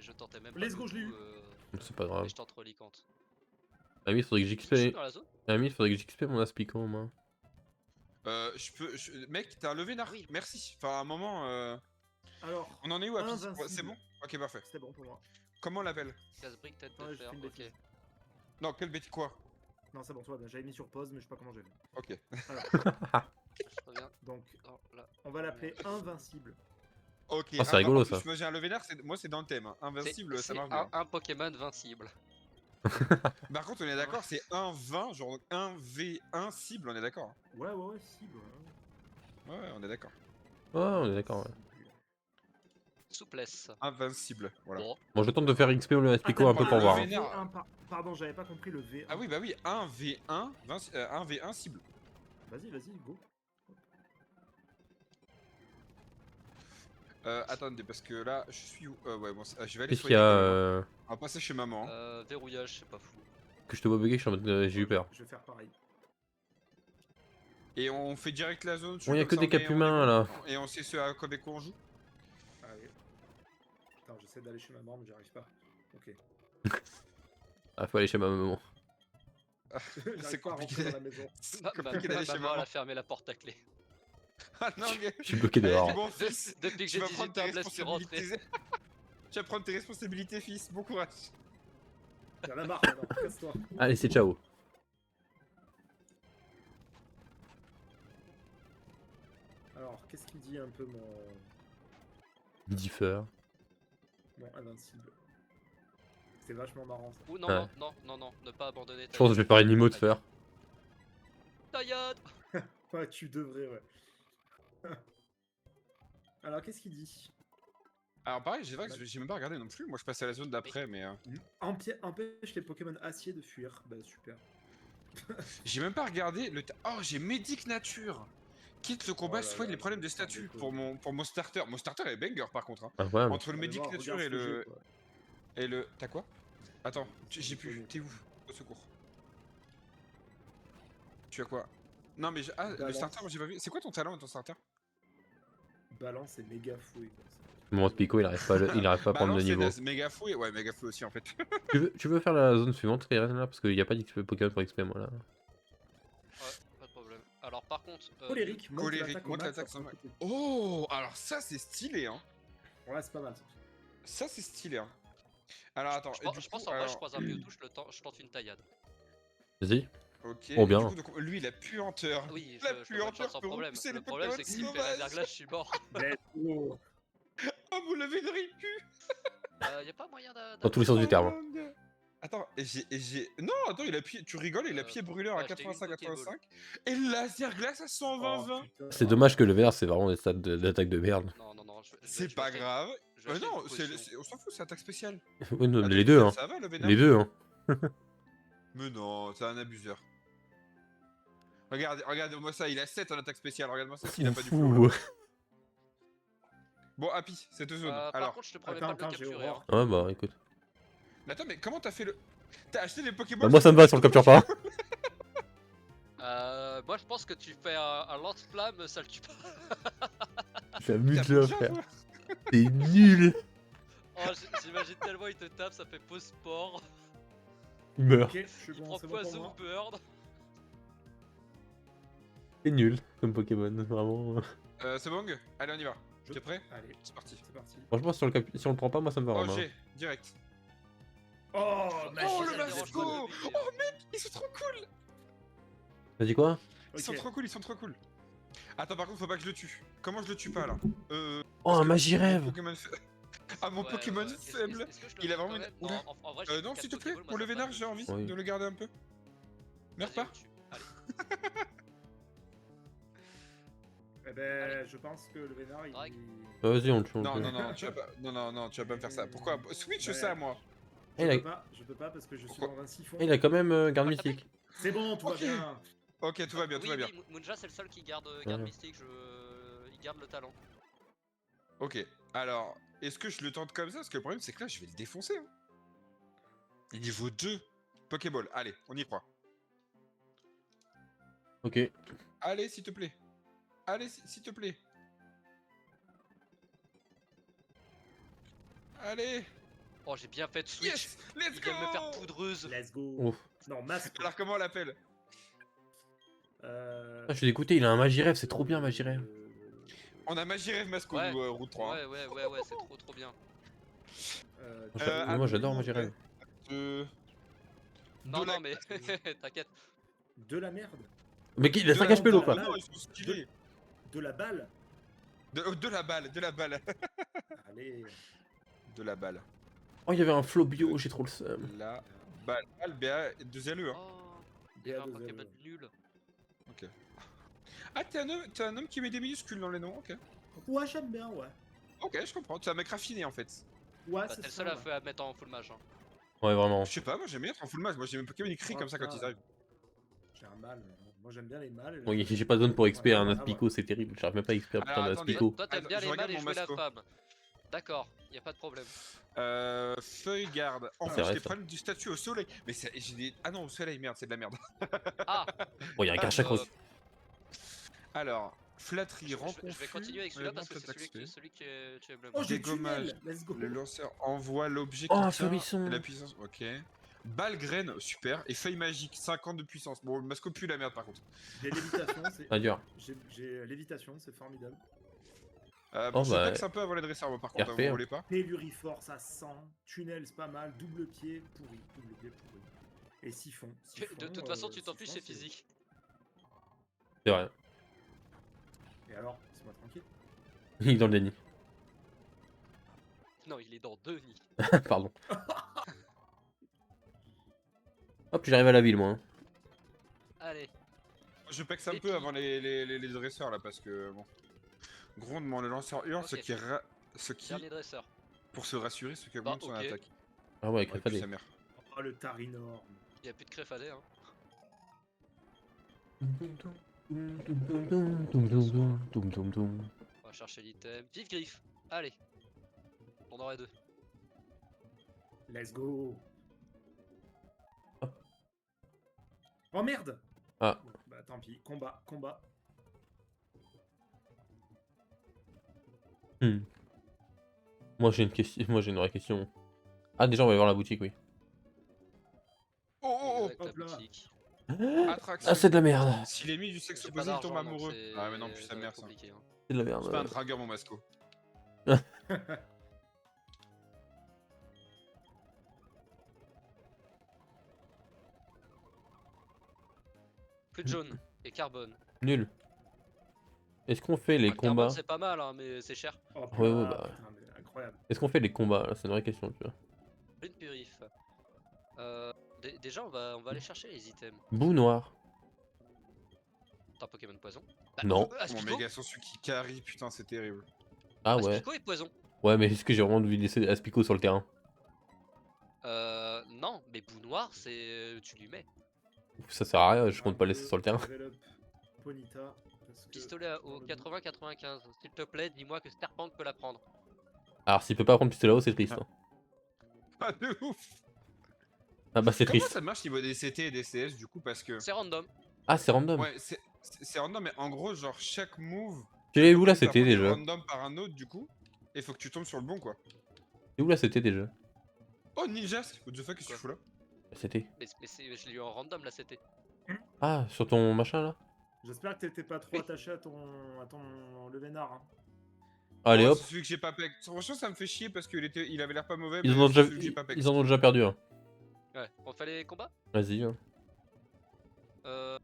je tentais même pas. Let's le go, je l'ai coup, eu. C'est pas et grave. je tente Relicante. Ami, faudrait que Je suis j'XP. dans la zone? Ami, faudrait que j'XP mon Aspicon, moi. Mec, t'as un vénard. Oui. Merci. Enfin, à un moment. Alors, On en est où, Happy? Invincible. Ouais, c'est bon? Ok, parfait. c'était bon pour moi. Comment on l'appelle? Casse-brique, tête Ouais, de j'ai fer. fait une Ok. bêtise. Non, quel bêtise quoi? Non, c'est bon, toi, j'avais mis sur pause, mais je sais pas comment j'ai fait. Ok. Alors, Je reviens donc, dans la. on va l'appeler Invincible. Ok. Ah, c'est rigolo, en plus, ça. moi j'ai un le vénère, moi c'est dans le thème. hein. Invincible, ça C'est marche bien. un Pokémon vincible. Par contre, on est d'accord, c'est 1-20, genre 1v1 cible, on est d'accord. Ouais, cible. Ouais, on est d'accord. Ouais, on est d'accord. Ouais. Souplesse. Invincible, voilà. Bon, Bon, je tente de faire XP ou le Spico un peu pas pour le voir. V. Pardon, j'avais pas compris le V1. Ah oui, bah oui, 1v1, 1v1 cible. Vas-y, go. Attendez, parce que là, je suis où ouais, bon, je vais aller Qu'est-ce qu'il soigner y a quand même, hein. On va passer chez maman. verrouillage, c'est pas fou. que je te vois bugger, je suis en mode j'ai eu peur. Je vais faire pareil. Et on fait direct la zone. Bon, y a comme que ça, des on est- cap on est humains bon. là. Et on sait ce avec quoi on joue. Allez. Attends, j'essaie d'aller chez maman, mais j'y arrive pas. Ok. Ah, faut aller chez ma maman. J'arrive C'est pas à compliqué. rentrer dans la maison. C'est Ma compliqué d'aller chez maman, elle maman. a fermé la porte à clé. Ah non, gars. Je suis bloqué dehors. Allez, bon fils, Depuis que tu j'ai vas prendre 18 ans, tes me laisse plus rentrer. responsabilités. Tu vas prendre tes responsabilités, fils. Bon courage. J'en ai marre maintenant, casse-toi. Allez, c'est ciao. Alors, qu'est-ce qu'il dit un peu Differ. mon invincible? C'est vachement marrant ça. Ou non, Ouais. non, ne pas abandonner. Je pense que je vais faire une emote faire. Taillade. Ouais, tu devrais, ouais. Alors, qu'est-ce qu'il dit? Alors pareil, j'ai même pas regardé non plus. Moi, je passe à la zone d'après, mais Empêche les Pokémon acier de fuir. Bah, super. j'ai même pas regardé le. Oh, j'ai Médic Nature. Quitte le combat, Oh là soigne là, les problèmes de sans statut déconner. pour mon starter. Mon starter est banger par contre. Hein. Incroyable. Entre le Ah, mais Médic moi, Nature regarde et ce que le. j'ai, quoi. Et le. T'as quoi? Attends, j'ai J'ai plus. connu. T'es où? Au secours. Tu as quoi? Non, mais. Ah, le Balance. starter, moi j'ai pas vu. C'est quoi ton talent et ton starter? Balance et méga fouille. Quoi. Mon Spico, il arrive pas, il arrive pas à Bah prendre non, le c'est niveau. naze. Méga fouille. Ouais, méga fouille aussi en fait. Tu veux faire la zone suivante, Kairen, là? Parce qu'il n'y a pas d'XP Pokémon pour XP, moi là. Ouais, pas de problème. Alors par contre, Colérique, monte Colérique, l'attaque au monte max l'attaque après sans un coup de- Oh, alors ça c'est stylé, hein. Ouais, c'est pas mal ça. Ça c'est stylé, hein. Alors attends, je, et pense- du je coup, pense en vrai, alors... je croise un Mewtwo, je tente une taillade. Vas-y. Ok, Oh, et bien. du coup, donc, lui il a puanteur. Ah oui, La je le puanteur sans peut problème. repousser les Le problème, Pokémon c'est que s'il me fait la sauvages. verglace, je suis mort. Let's go. Oh, vous l'avez une ripu. Y a pas moyen Dans tous les sens du terme. Oh, mon gars. Attends, et j'ai... Non, attends, il a pied... Tu rigoles, il a pied brûleur à je t'ai eu une 85-85. Et laser glace à 120-20. putain. C'est dommage que le Vénère, c'est vraiment des stats d'attaque de merde. Non, C'est pas grave. Je vais acheter Non, une potion. on s'en fout, c'est attaque spéciale. Oui, non, Attends, les deux, hein. Ça va le Vénard? Les deux, hein. Mais non, c'est un abuseur. Regarde-moi ça, il a 7 en attaque spéciale, regarde-moi ça s'il a pas du flow. Fou. Là. Bon, Happy, cette zone. Par Alors, contre, je te promets Attends, pas de le j'ai capturer. Aurore. Hein. Ouais, bah écoute. mais attends, mais comment t'as fait le... T'as acheté les Pokémon? Bah, moi, ça me va si on le capture pas. Moi, je pense que tu fais un lance-flamme, ça le tue pas. J'abuse T'as là, bougé, frère. toi. T'es nul. Oh, j'imagine tellement il te tape, ça fait pause sport. Il meurt. Ok, je suis Il bon, prend c'est bon pour poison moi. bird. T'es nul comme Pokémon, vraiment. C'est bon? Allez, on y va. T'es prêt? Allez, C'est parti. c'est parti. Franchement, si on le prend pas, moi ça me va Oh, vraiment. j'ai, direct. Oh, Oh, Ça le me dérange Masco. pas de le buter, hein. Ils sont trop cool. T'as dit quoi? Ils sont Ok. trop cool, ils sont trop cool. Attends, par contre, faut pas que je le tue. Comment je le tue pas là? Oh, un Magirève. Pokémon Ah, mon Ouais, 'Pokémon est-ce- faible. est-ce que je le Il a tue vraiment quand une- même Oula. En vrai, j'ai Non, quatre s'il te plaît, Pokéballs, pour le moi, ça vénard, me j'ai envie Oui. de le garder un peu. Meurs Vas-y, pas. on le tue. Allez. Eh ben, je pense que le Vénard, il... Drag. Bah, vas-y, on le tue. Non, tu vas pas. Non, tu vas pas me faire ça. Pourquoi? Switch Ouais. ça, moi. Eh, il Je peux pas parce que je suis Pourquoi dans un siphon. Eh, il a quand même garde mystique. C'est bon, tout va Ok. bien. Ok, tout va bien, tout Oui, va bien. oui, Munja, c'est le seul qui garde Ouais. mystique. Il garde le talent. Ok, alors, est-ce que je le tente comme ça? Parce que le problème, c'est que là, je vais le défoncer. Hein. Niveau 2. Pokéball, allez, on y croit. Ok. Allez, s'il te plaît. Allez, s'il te plaît. Allez. Oh, j'ai bien fait de switch. Yes. Let's Il go. vient de me faire poudreuse. Let's go. Ouf. Non, masque. Alors, comment on l'appelle? Ah, je suis dégoûté, il a un Magirève, c'est trop bien Magirève. On a Magirève Masco, Ouais. nous, route 3. Ouais, c'est trop bien. Moi j'adore Magirève. Non, la- non, mais t'inquiète. De la merde. Mais il a De 5 la- HP l'autre là. là. Non, ils sont stylés. De la balle. De la balle, de la balle. Allez. De la balle. Oh, il y avait un flow bio, j'ai trop le seum. Là. Bal, BA, 2 LE. Hein. Oh, il y avait un BA2LE. Pokémon nul. Ok. Ah, t'es un homme qui met des minuscules dans les noms, ok. Ouais, j'aime bien, ouais. Ok, je comprends. Tu es un mec raffiné en fait. Ouais, Bah, c'est t'es le ça. seul Ouais. à mettre en full mage. Hein. Ouais, vraiment. Je sais pas, moi j'aime bien être en full match. Moi j'ai mes Pokémon ils crient Oh, comme ça quand putain. ils arrivent. J'ai un mâle, mais bon, moi j'aime bien les mâles. Bon, j'ai pas besoin pour XP, Ouais, un voilà, Aspico, c'est terrible. J'arrive même pas à XP un Alors, putain attendez. d'Aspico. Toi, t'aimes Attends, bien je les regarde mâles et mon jouer la masco. femme. D'accord, y a pas de problème. Feuille garde. En C'est fait, vrai, j'ai des ça. problèmes du statut au soleil. Mais j'ai des. Ah non, au soleil, merde, c'est de la merde. Ah, Bon, y'a un Karchakra Euh, aussi. Alors, flatterie, rend je vais continuer avec celui-là parce que c'est celui qui tu aimes le Oh, moins. j'ai Dégommage. tunnel. Let's go. Le lanceur envoie l'objet Oh, qui un tient Furisson. la puissance. Ok. Balle graine, super. Et feuille magique, 50 de puissance. Bon, le masco pue la merde par contre. J'ai lévitation, c'est. Ah, dur. J'ai lévitation, c'est formidable. Oh, Je bah, pexe un peu avant les dresseurs, moi par contre, RP, vous hein. voulez pas. Péluriforce à 100. Tunnel, c'est pas mal. Double pied, pourri. Double pied, pourri. Et siphon. De toute façon, tu t'en fiches, c'est physique. C'est vrai. Et alors, laisse-moi tranquille. Il est dans le déni. Non, il est dans 2 nids. Pardon. Hop, j'arrive à la ville, moi. Hein. Allez, Je pexe un Et peu puis- avant les dresseurs là parce que bon. Grondement, le lanceur hurle, Ok. ce qui, dernier dresseur. pour se rassurer, ce qui Bah, augmente son ok. attaque. Ah ouais, Ouais, puis Crefadé. sa mère. Oh, le Tarinor. Y a plus de Crefadé, hein. On va chercher l'item. Vive griffe. Allez. On aurait 2. Let's go. Oh merde. Ah. Bon, bah tant pis. Combat, combat. Moi j'ai une question, moi j'ai une vraie question. Ah déjà on va aller voir la boutique, oui. Oh, Avec la hop là. boutique. attraction. Ah c'est de la merde. Si les mis du sexe J'ai pas opposé, il tombe d'argent, donc amoureux. c'est- Ah, mais non, plus ça sa va mère être ça. compliqué, hein. C'est de la merde. C'est pas un dragueur, mon masco. Plus de jaune et carbone. Nul. Est-ce qu'on fait les Le carbone, combats? c'est pas mal, hein, mais c'est cher. Oh Ouais, là, ouais, bah. putain, mais incroyable. Est-ce qu'on fait les combats là? C'est une vraie question, tu vois. Une purif. Déjà, on va aller chercher les items. Boue noire. T'as un Pokémon poison. Bah, Non. Mon Aspico. méga Sansuki carry, putain, c'est terrible. Ah ouais. Aspico est poison. Ouais, mais est-ce que j'ai vraiment dû laisser Aspico sur le terrain? Non, mais boue noire, c'est. Tu lui mets. Ça sert à rien, je compte Un pas laisser peu sur le terrain. level up Ponyta. Parce que Pistolet dans au le- 80-95. S'il te plaît, dis-moi que Starpunk peut la prendre. Alors s'il peut pas prendre pistolet là-haut, c'est triste. Hein. Ah, de ouf. Ah bah c'est Comment triste. ça marche niveau des CT et des CS du coup? Parce que. C'est random. Ah c'est random. Ouais, c'est random, mais en gros, genre, chaque move. Tu l'as où là ça c'était prend du déjà? random par un autre, du coup. Et faut que tu tombes sur le bon, quoi. Et où là c'était déjà? Oh, Ninjas! What the fuck, qu'est-ce que tu fous là? C'était. Mais je l'ai eu en random là, c'était. Ah, sur ton machin là? J'espère que t'étais pas trop Oui. attaché à ton Levénard. Hein. Allez Oh, hop. c'est celui que j'ai pas peg. Franchement, ça me fait chier parce il avait l'air pas mauvais. Ils mais en ont c'est déjà, celui que j'ai pas peg. ils en ont déjà perdu un. Ouais, on fait les combats. Vas-y. Hein.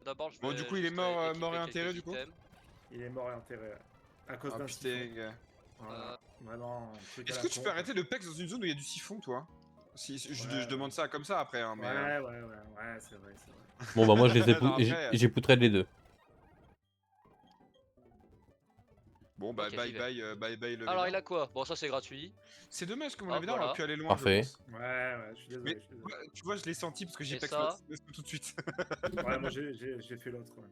D'abord, je Bon, vais du coup, il est juste, mort, équiper mort et quelques enterré, du coup items. Il est mort et enterré à cause Ah d'un siphon. putain, gars. Voilà. Vraiment. un truc à Est-ce la que tu con, peux quoi. arrêter de pex dans une zone où il y a du siphon, toi? Si, je Ouais. demande ça comme ça après, hein, mais. Ouais, c'est vrai, c'est vrai. Bon bah moi je les ai Non, après, j'ai poutré les deux. Bon, bah, Ok, bye j'y vais. bye, bye, le Alors, vénard. il a quoi? Bon, ça c'est gratuit. C'est dommage que mon Ah, Vénard voilà. aurait pu aller loin. Parfait. Je pense. Ouais, je suis désolé. Mais je suis désolé. tu vois, je l'ai senti parce que j'ai Et pex ça tout de suite. Ouais, moi j'ai fait l'autre. Ouais.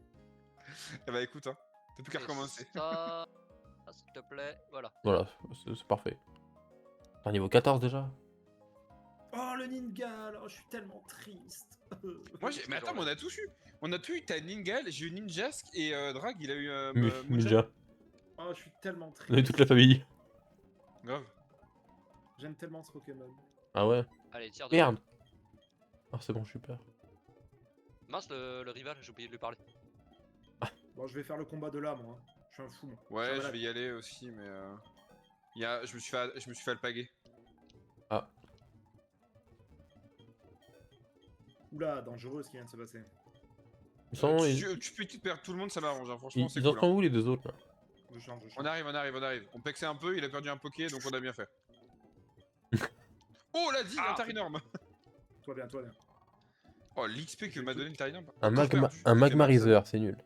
Eh bah, écoute, hein. T'as plus qu'à Et recommencer. ça, ah, s'il te plaît, voilà. Voilà, c'est parfait. Un niveau 14 déjà? Oh, le Ningal. Oh, je suis tellement triste. Moi, mais attends, mais on a tous eu. On a tous eu. T'as Ningal, j'ai eu Ninjask et Drag, il a eu Muja. Ninja. Oh, je suis tellement On est triste. toute la famille. Grave. J'aime tellement ce Pokémon. Ah ouais? Allez, tire de. Merde! Ah c'est bon, je suis peur. Mince, le rival, j'ai oublié de lui parler. Bon, je vais faire le combat de là, moi. Je suis un fou, moi. Ouais, Ça va, je là. vais y aller aussi, mais. Je me suis fait alpaguer. Ah. Oula, dangereux ce qui vient de se passer. Ils sont, Tu peux perdre tout le monde, ça m'arrange, hein. Franchement, c'est ils cool. en sont où les deux autres là? Je change. On arrive. On pexait un peu, il a perdu un poké, donc on a bien fait. Oh, la digue, un tarinor. Toi bien. Oh, l'XP que m'a donné le Tyrant. Un Encore perdu. un Ok, magmariseur, c'est nul.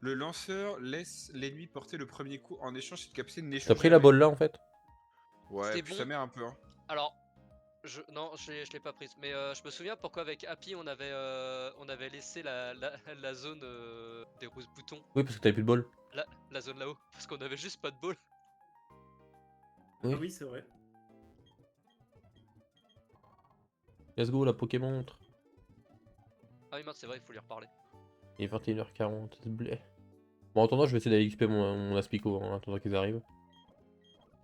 Le lanceur laisse l'ennemi porter le premier coup en échange cette capacité n'échoue T'as pris la jamais. balle là en fait? Ouais, C'était puis bon. ça met un peu. Hein. Alors, non, je l'ai pas prise. Mais je me souviens pourquoi avec Happy on avait laissé la zone des roses boutons. Oui, parce que t'avais plus de ball. La zone là-haut. Parce qu'on avait juste pas de ball. Oui. Ah oui, c'est vrai. Let's go, la Pokémon. Ah oui, mince, c'est vrai, il faut lui reparler. Il est 21h40, blé. Bon, en attendant, je vais essayer d'aller XP mon Aspico en attendant qu'ils arrivent.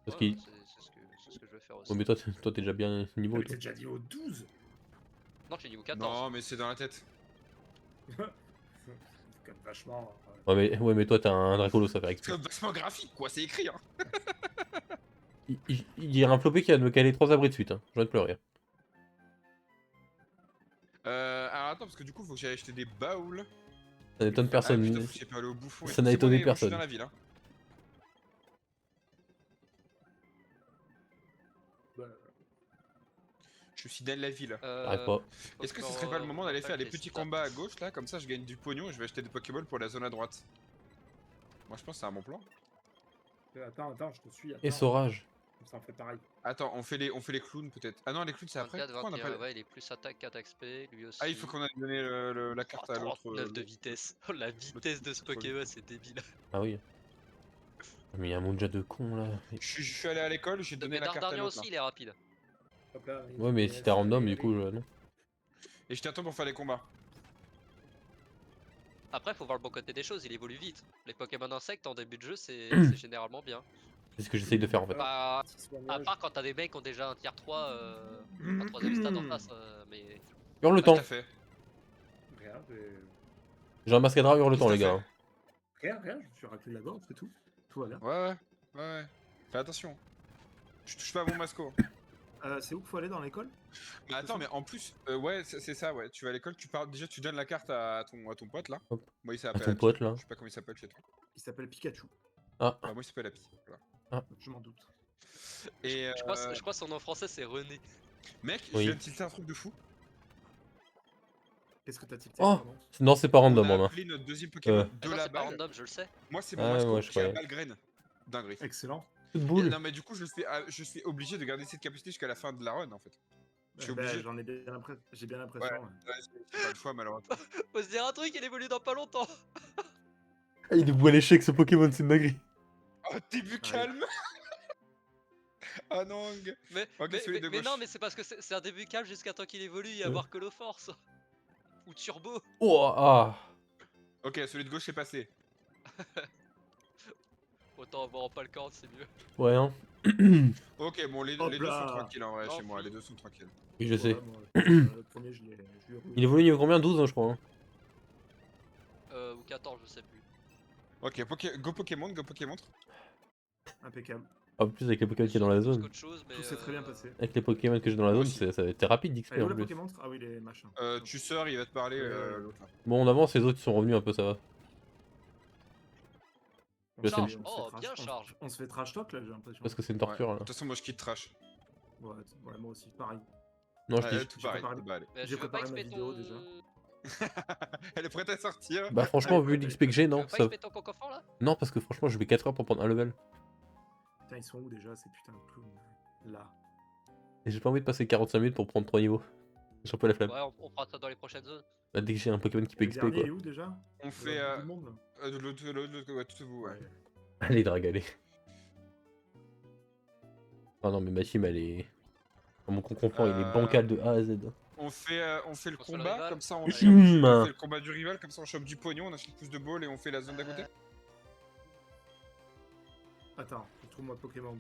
Parce Ouais, qu'il. c'est ce que je vais faire aussi. Oh, mais toi, t'es déjà bien Ah, niveau. mais Toi. t'es déjà dit au 12. Non, je suis niveau 14. Non, mais c'est dans la tête. C'est quand même vachement. Ouais, mais toi, t'as un Dracolos à faire XP. C'est vachement graphique, quoi, c'est écrit. Hein. Il y a un flopé qui va me caler 3 abris de suite. Hein. Je viens de pleurer. Alors attends, parce que du coup, faut que j'aille acheter des baouls. Ça n'étonne Ah, personne. putain, faut que j'ai pas aller au bouffon. Ça n'a étonné Je suis personne. dans la ville. Hein. Bah, Je suis dans la ville. Arrête pas. Est-ce que ce serait pas le moment d'aller faire les petits combats à gauche là, comme ça je gagne du pognon et je vais acheter des Pokéballs pour la zone à droite. Moi je pense que c'est un bon plan. attends, je te suis. Et attends. Saurage. Ça en fait pareil. Attends, on fait les clowns peut-être. Ah non, les clowns c'est après. 24, Pourquoi on a 21, pas... ouais, il est plus attaque qu'attaque spé, lui aussi. Ah, il faut qu'on aille donner la carte à l'autre. 39 de vitesse. Oh, la vitesse de ce Pokémon, c'est débile. Ah oui. Mais il y a un Munja de con là. Je suis allé à l'école, j'ai donné Mais la carte à Dardarnia l'autre. aussi, il est rapide. Hop là, Ouais, mais si t'es random, du coup, non. Et je t'attends pour faire les combats. Après, faut voir le bon côté des choses, il évolue vite. Les Pokémon insectes en début de jeu, c'est généralement bien. C'est ce que j'essaye de faire en fait. Bah, à part quand t'as des mecs qui ont déjà un tier 3, un 3ème stade en face, mais. Hurle le Ah, temps. tout à fait. Regarde, J'ai un mascadra, hurle le temps, Tout à les gars. fait. Hein. regarde, je me suis raclé la gorge, c'est tout. Tout va bien. Ouais. Fais attention. Je touche pas à mon masco. C'est où qu'il faut aller dans l'école? Mais attends, mais en plus, ouais, c'est ça, ouais. Tu vas à l'école, tu parles déjà, tu donnes la carte à ton pote là. Hop. Moi, il À s'appelle ton Happy. pote là. Je sais pas comment il s'appelle chez toi. Il s'appelle Pikachu. Ah, Bah, moi, il s'appelle Happy. Voilà. Je m'en doute. Et Je crois que son nom français c'est René. mec, Oui. je viens de tilter un truc de fou. Qu'est-ce que t'as tilté? Oh. pardon non, c'est pas random, On a Romain. appelé notre deuxième Pokémon Ah de non, la c'est pas balle. random, je le sais. Moi, c'est mon Ah, masco ouais, je qui a croyais. balle graine. Dinguerie. Excellent. Coup de Et boule. non, mais du coup, je suis obligé de garder cette capacité jusqu'à la fin de la run en fait. Je suis Bah, obligé. j'en ai bien l'impression. J'ai bien l'impression. Ouais. ouais. J'ai pas le choix, malheureusement. Faut se dire un truc, il évolue dans pas longtemps. Ah, il est bout à l'échec ce Pokémon, c'est une dinguerie. Oh, début calme. Ah non. Mais, Ok, celui de mais gauche. non, mais c'est parce que c'est un début calme jusqu'à temps qu'il évolue et avoir que le force. Ou turbo. Oh, ah. Ok, celui de gauche est passé. Autant avoir en Palcorne, c'est mieux. Ouais, hein. Ok, bon, les Hop deux là. sont tranquilles en vrai Non, chez moi, oui. les deux sont tranquilles. Oui, je sais. Ouais, moi, le premier, je l'ai roulé. Il évolue niveau combien? 12, hein, je crois. Hein. Ou 14, je sais plus. Ok, go Pokémon. Impeccable. En plus, avec les Pokémon qu'il y a dans la Plus zone. qu'autre chose, mais, Tout s'est très bien passé. Avec les Pokémon que j'ai dans la Moi zone, aussi. ça va être rapide d'XP Allez, où en la plus. Pokémon? Ah oui, les machins. Tu sors, il va te parler l'autre là. Bon, on avance, les autres ils sont revenus un peu, ça va. On Je se sais. fait- Charge. on se fait Oh, trash- bien on- charge. On se fait trash talk là, j'ai l'impression. Parce que c'est une Ouais. torture De là. toute façon, moi je quitte trash. Ouais, moi aussi, pareil. Non, je Ouais, dis. tout j'ai pareil. préparé- Bah, allez. Mais J'ai tu veux pas préparé ma XP vidéo, ton... déjà. Elle est prête à sortir. Bah, franchement, vu Allez, l'XP que j'ai, Tu non. veux pas Ça... XP ton cocoffant là? Non, parce que franchement, je mets 4 heures pour prendre un level. Putain, ils sont où déjà ces putains de clowns? Là. Et j'ai pas envie de passer 45 minutes pour prendre 3 niveaux. J'ai un peu la flemme. Ouais, on fera ça dans les prochaines zones. Bah, dès que j'ai un Pokémon qui peut Le XP dernier quoi. il est où déjà? On fait Du monde, là. de l'autre, ouais, tout vous, ouais. Allez, Dragalé. Ah non, mais ma team elle est. Mon concomptant il est bancal de A à Z. On fait le On fait le combat, rival. comme ça on Hum. chope, on fait le combat du rival, comme ça on chope du pognon, on achète plus de balles et on fait la zone d'à côté. Attends, trouve-moi Pokémon.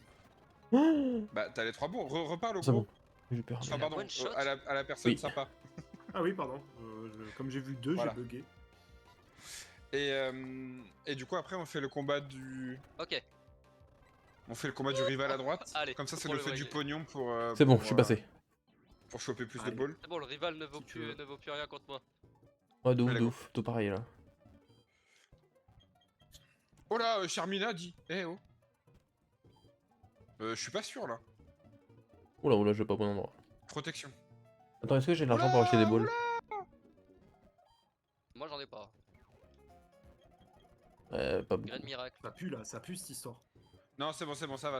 Bah t'as les 3 bons, reparle au C'est gros. bon. J'ai peur. Enfin, pardon, One shot. à la personne Oui. sympa. Ah oui, pardon. Comme j'ai vu deux, Voilà. j'ai bugué. Et du coup après on fait le combat du... Ok. On fait le combat du rival à droite. Allez, Comme ça pour nous le fait du vrai. pognon pour... C'est bon, pour, je suis passé. Pour choper plus de Allez. balles. C'est bon, le rival ne vaut, Si tu plus, veux. ne vaut plus rien contre moi. Ouais, de ouf, Allez, de go. ouf. Tout pareil là. Oh là, Charmina dit. Eh oh. Je suis pas sûr là. Oula, oula, je vais pas au bon endroit. Protection. Attends, est-ce que j'ai de l'argent pour acheter des balles? Pas beaucoup. Graine miracle. Ça pue là, ça pue cette histoire. Non, c'est bon, ça va.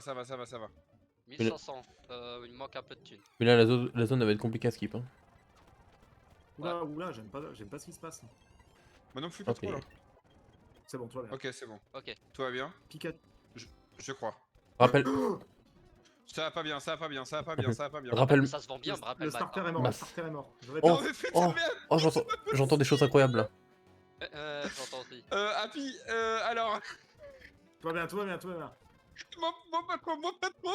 1500. Il me manque un peu de thunes. Mais là, la zone elle va être compliquée à skip. Hein. Oula, j'aime pas ce qui se passe. Moi non plus, pas Ok. trop là. C'est bon, toi bien. Ok, c'est bon. Ok. Tout va bien? Pikachu. Je crois. Rappelle. Ça va pas bien. Rappelle. Ça se vend bien, me Le rappelle starter mal. est mort, Bah, le starter est mort. Je Oh. répète. Non, mais putain Oh. de merde! Oh, j'entends des choses incroyables là. J'entends aussi. Happy, alors, Tout va bien. mon patron,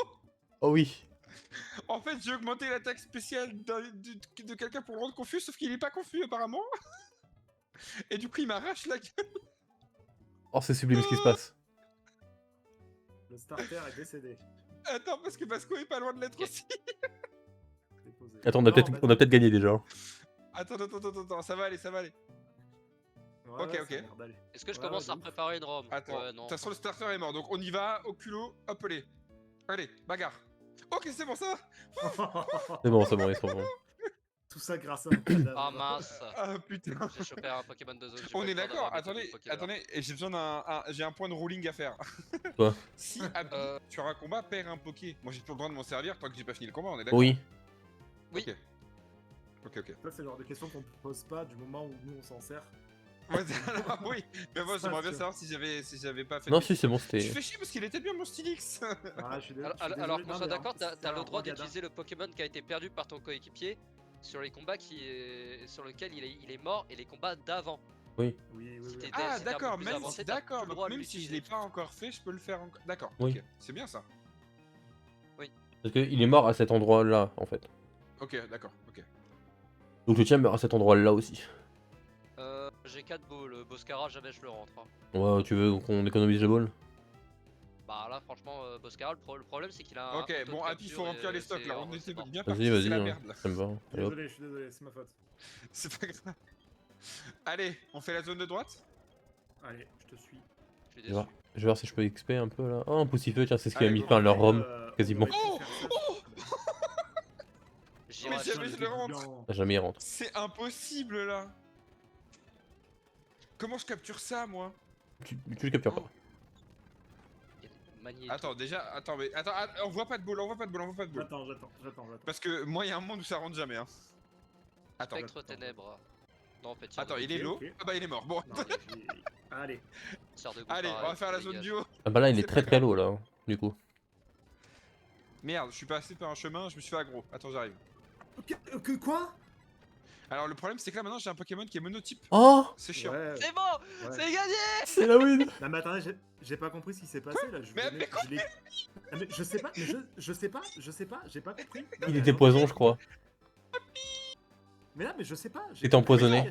Oh oui. en fait, j'ai augmenté l'attaque spéciale de quelqu'un pour le rendre confus, sauf qu'il est pas confus apparemment. Et du coup, il m'arrache la gueule. Oh, c'est sublime ce qui se passe. Le starter est décédé. Attends, parce que Vasco est pas loin de l'être Ok. aussi. Déposé. Attends, on Non, a peut-être gagné déjà. Attends, ça va aller. Ouais, Ok, ouais, ok. c'est merde, allez. Est-ce que je Ouais, commence de à ouf. préparer une ROM? Attends, Ouais, de non. toute façon, le starter est mort, donc on y va, au culot, hop, allez, bagarre. Ok, c'est bon, ça va. C'est bon, ils sont bons. Tout ça grâce à un cadavre. Ah mince. Ah putain. J'ai chopé un Pokémon de zone. j'ai On pas est eu le temps d'accord, d'avoir mes techniques Pokéball. attendez, et j'ai besoin j'ai un point de ruling à faire. Quoi? Si Abby, sur un combat, perd un Poké, moi j'ai plus le droit de m'en servir tant que j'ai pas fini le combat, on est d'accord? Oui. Oui. Ok. Ça, c'est le genre de questions qu'on pose pas du moment où nous on s'en sert. Ouais, alors, oui, mais moi Ça, j'aimerais bien tu- savoir si j'avais pas fait. Non, de si, c'est bon, Je c'était. fais chier parce qu'il était bien mon Stylix. Ah, je suis désolé. Alors qu'on Non, soit mais d'accord, c'est t'as un le droit Rwagada. d'utiliser le Pokémon qui a été perdu par ton coéquipier sur les combats sur lesquels il est mort et les combats d'avant. Oui. Si t'es Ah si t'es un peu d'accord, plus même avancé, si t'as d'accord, plus le droit donc de même si je l'utiliser. l'ai pas encore fait, je peux le faire encore. D'accord, Oui. ok, c'est bien ça. Parce qu'il est mort à cet endroit-là, en fait. Ok, d'accord, ok. Donc le tien meurt à cet endroit-là aussi. J'ai 4 balls, le Boscara jamais je le rentre. Hein. Ouais, tu veux qu'on économise le ball? Bah là franchement Boscara le problème c'est qu'il a un Ok, couteau de bon, Happy, il faut capture remplir et les stocks là, on c'est était mort. bien parti, Vas-y, c'est la hein. merde là. Ça me va. Allez, hop. Je suis désolé, c'est ma faute. C'est pas grave. Allez, on fait la zone de droite? Allez, je te suis. Je suis Je vais voir. déçu. Je vais voir si je peux XP un peu là. Oh, un poussifeu, tiens, c'est ce qui a Allez, mis go. fin à leur ROM. On quasiment. aurait pu faire ça. J'irai Mais acheter jamais le- je le rentre. blanc. Jamais il rentre. C'est impossible là. Comment je capture ça moi? Tu le captures pas. Magnéto. Attends, déjà, attends, on voit pas de ball, J'attends. Parce que moi, il y a un monde où ça rentre jamais, hein. Attends, Spectre ténèbres. Non en fait il attends, il est Ok, low. ok. Ah bah il est mort, bon. Non, mais allez. sort de goût Allez, on pareil, va faire la dégage. zone duo. Ah bah là, il est C'est très pas très grave. low là, hein, du coup. Merde, je suis passé par un chemin, je me suis fait aggro. Attends, j'arrive. Quoi? Alors le problème, c'est que là maintenant j'ai un Pokémon qui est monotype. Oh, C'est chiant. Ouais. C'est bon, Ouais. c'est gagné. c'est la win. Non mais attendez, j'ai pas compris ce qui s'est passé là. Mais Je sais pas, mais je sais pas, j'ai pas compris. Non, Il mais était attends. poison, je crois. Mais là, mais je sais pas. Il était empoisonné.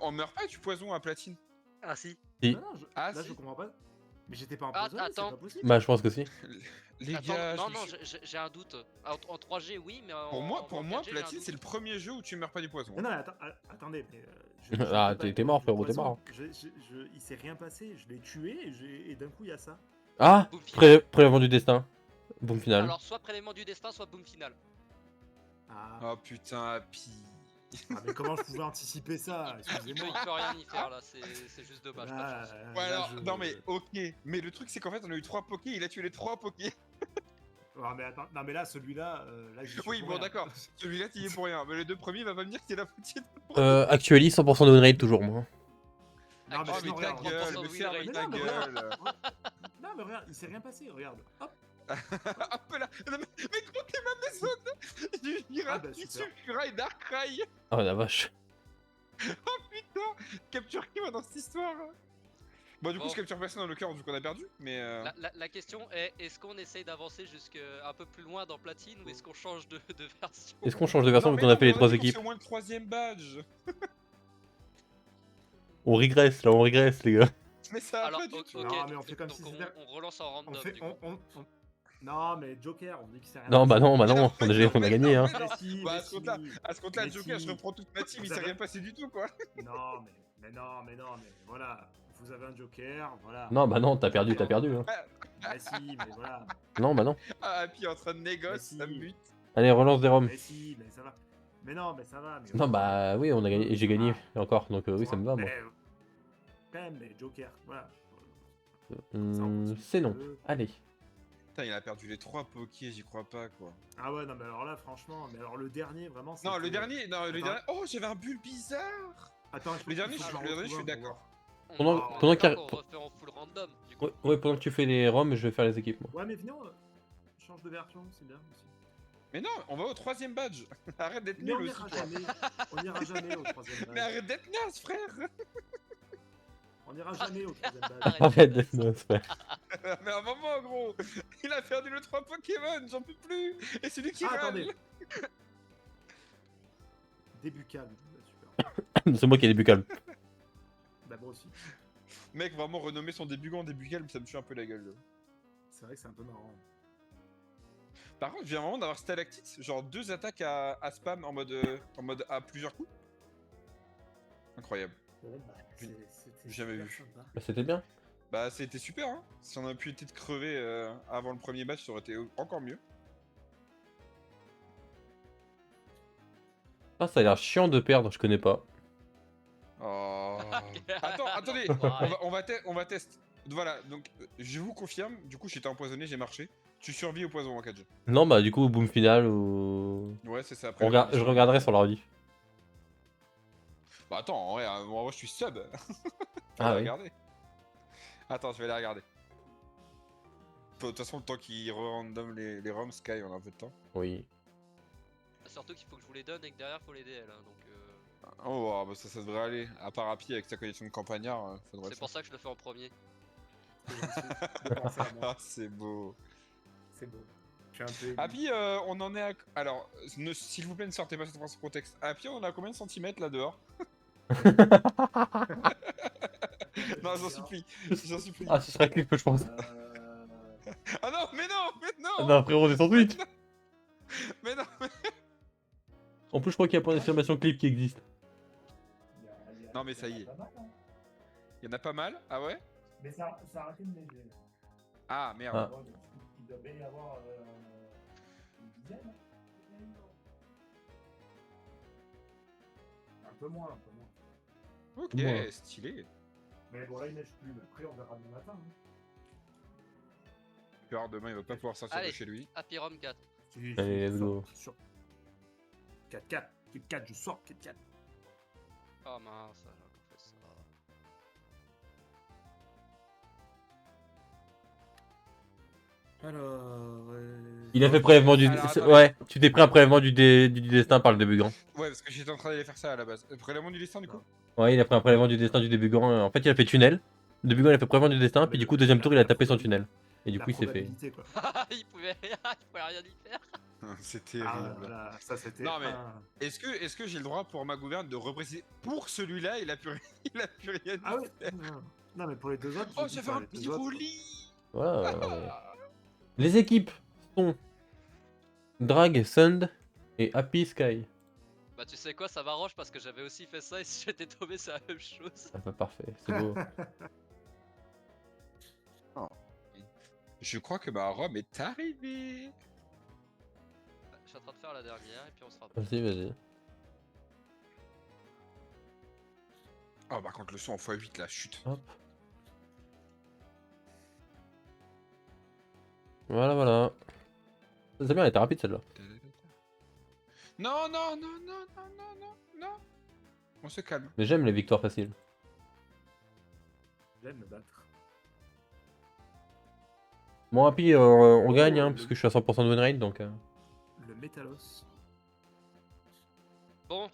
On meurt pas du poison à platine. Ah si. Si. Non, Ah, là si. je comprends pas. Mais j'étais pas Ah, empoisonné, c'est attends. pas possible. Bah, je pense que si. Les Attends, gars, non, je me non, suis- j'ai un doute. En 3G, oui, mais en. pour en moi 4G, j'ai un platine doute. c'est le premier jeu où tu meurs pas du poison. Mais non, mais attendez, mais. Ah, je sais t'es pas, mort, le frérot, t'es poisson, mort. Il s'est rien passé, je l'ai tué et d'un coup il y a ça. Ah, Boom final. du destin. Boom final. Alors, soit prélèvement du destin, soit boom final. Ah, Oh putain, Happy. mais comment je pouvais anticiper ça? Il peut Excusez-moi. rien y faire là, c'est juste dommage. pas de chance. Ouais, là, alors, je- non mais ok. Mais le truc c'est qu'en fait on a eu 3 Pokés, il a tué les 3 Pokés. Ah, mais attends, non mais là celui-là, là j'y suis Oui, pour bon rien. d'accord. Celui-là t'y es pour rien. Mais les deux premiers, il va pas me dire que c'est la petite. Actually, 100% de win rate toujours, moi. Non, mais Oh, sinon, mais ta regarde, gueule, 100% mais win ferme rate. ta Mais non, mais gueule. Non mais regarde, il s'est rien passé, regarde. Hop. Hop là. Non, mais gros, t'es ma maison. Du Ah, bah, Issu, super. Furai, Darkrai. Oh la vache. Putain, capture qui moi dans cette histoire? Bon, du coup, Bon. je capture personne dans le cœur vu qu'on a perdu. Mais. La question est, est-ce qu'on essaye d'avancer jusqu'à un peu plus loin dans Platine ou est-ce qu'on change de version? Est-ce qu'on change de version Non, vu mais qu'on a non, fait les mais 3 dit qu'on équipes? fait au moins le 3ème badge. On régresse là, on régresse les gars. Mais ça va Alors, pas du ok, tout. Non, mais on fait comme donc si on, c'était- on relance en On random. fait, du coup. Non mais Joker, on dit que c'est rien. Non, bah non, Mais non, on a mais gagné non, hein. mais non. Mais si, Bah, mais à ce compte-là, si. à ce compte-là, Mais Joker, si. je reprends toute ma team, il Vous s'est avez- rien passé du tout, quoi. Non mais voilà. Vous avez un Joker, voilà. Non, bah non, t'as perdu hein. Mais si, mais voilà. Non, bah non. Ah, et puis en train de négoce, Mais si. ça me bute. Allez, relance des roms. Mais si, mais ça va. Mais non, mais ça va. Mais Non, bah oui, on a gagné, j'ai gagné encore, donc oui, ça me va moi. Mais, quand même, mais Joker, voilà. C'est non. Allez. Putain, il a perdu les 3 pokés, j'y crois pas quoi. Ah ouais, non, mais alors là, franchement, mais alors le dernier, vraiment. Non, le c'était- dernier, non, le Attends. dernier. Oh, j'avais un bulle bizarre. Attends, Le dernier, il faut je que j'en le dernier, je retrouve suis un pour d'accord. On Pendant- est pendant d'accord qu'il- qu'on refait en full random, du coup. Ouais, pendant que tu fais les ROM, je vais faire les équipes, moi. voir. Ouais, mais venez, on change de version, c'est bien aussi. Mais non, on va au 3ème badge. Arrête d'être Mais nul on aussi. ira toi. jamais. On ira jamais au 3ème Mais badge. arrête d'être naze, frère. On ira jamais au 3ème badge. Arrête. Arrête d'être naze, frère. Mais à un moment, gros, il a perdu le 3 Pokémon, j'en peux plus. Et c'est lui qui Ah, râle. attendez. Début calme. Super. C'est moi qui ai début calme. Bah, moi aussi. Mec, vraiment renommer son début en début calme, ça me tue un peu la gueule. C'est vrai que c'est un peu marrant. Par contre, je viens vraiment d'avoir Stalactite, genre 2 attaques à spam en mode à plusieurs coups. Incroyable. Bon, bah, J'ai c'était jamais super vu. sympa. Bah, c'était bien. Bah, c'était super, hein. Si on a pu être crever avant le premier match, ça aurait été encore mieux. Ah, ça a l'air chiant de perdre, je connais pas. Oh. Attends, attendez, on va tester. Voilà, donc je vous confirme, du coup j'étais empoisonné, j'ai marché. Tu survis au poison en 4G. Non, bah, du coup, boom final ou. Ouais, c'est ça. Après, Je regarderai sur l'ordi. Bah attends, en vrai, moi je suis sub. Ah oui. Regarder. Attends, je vais aller regarder. De toute façon, le temps qu'il re-random les ROM, Sky, on a un peu de temps. Oui. Surtout qu'il faut que je vous les donne et que derrière faut les DL. Hein, donc Oh, bah ça devrait aller. À part Happy avec sa connexion de campagnard, ça devrait c'est pour ça que je le fais en premier. De penser à moi. Ah, c'est beau. C'est beau. Je suis un peu. ému. Happy, on en est à. Alors, s'il vous plaît, ne sortez pas cette phrase pour texte. Happy, on a combien de centimètres là dehors? Non, j'en supplie. J'en supplie. Ah, ce serait clip, je pense. Ah non, mais non, mais non! Non, frérot, descends Twitch. Mais non, mais... En plus, je crois qu'il y a un point d'exclamation clip qui existe. Non, mais ça y est. pas mal, hein. Il y en a pas mal? Ah ouais? Mais ça a arrêté de neiger. Ah merde. Ah. Bon, il doit bien y avoir une dizaine. Un peu moins, un peu moins. Ok, Ouais. stylé. Mais bon, là, il neige plus. Mais après, on verra demain matin. Hein. Alors demain, il va pas pouvoir sortir de Allez. chez lui. Happy Rom 4. Allez, let's go. 4-4. 4-4, je sors 4-4. Oh mince, j'ai encore fait ça. Alors. Il a fait prélèvement du. Alors, attendez. Ouais, tu t'es pris un prélèvement du destin par le début grand. Ouais, parce que j'étais en train d'aller faire ça à la base. Prélèvement du destin du coup? Ouais, il a pris un prélèvement du destin du début grand. En fait, il a fait tunnel. Le début grand, il a fait prélèvement du destin. Puis du coup, deuxième tour, il a tapé son tunnel. Et du coup, il s'est fait. Quoi. il pouvait rien y faire. C'est Ah, terrible. voilà, ça c'était. Non, mais- un- Est-ce que j'ai le droit pour ma gouverne de repréciser pour celui-là, il a plus, il a plus rien Ah dit. ouais non, mais pour les deux autres. Oh, je dis j'avais pas, un les deux autres, Pyroli. Voilà. Les équipes sont Drag, Sund et Happy Sky. Bah tu sais quoi, ça m'arrange parce que j'avais aussi fait ça et si j'étais tombé c'est la même chose. Ah bah parfait, c'est beau. Je crois que ma Rome est arrivée. Je suis en train de faire la dernière et puis on se rappelle. Vas-y, vas-y. Oh, par contre, le son en x8 là, chute. Hop. Voilà, voilà. C'est bien, elle était rapide celle-là. Non, non, non, non, non, non, non, non. On se calme. Mais j'aime les victoires faciles. J'aime me battre. Bon, Happy, on gagne, hein, parce que je suis à 100% de win rate, donc... Le Métalos. Bon,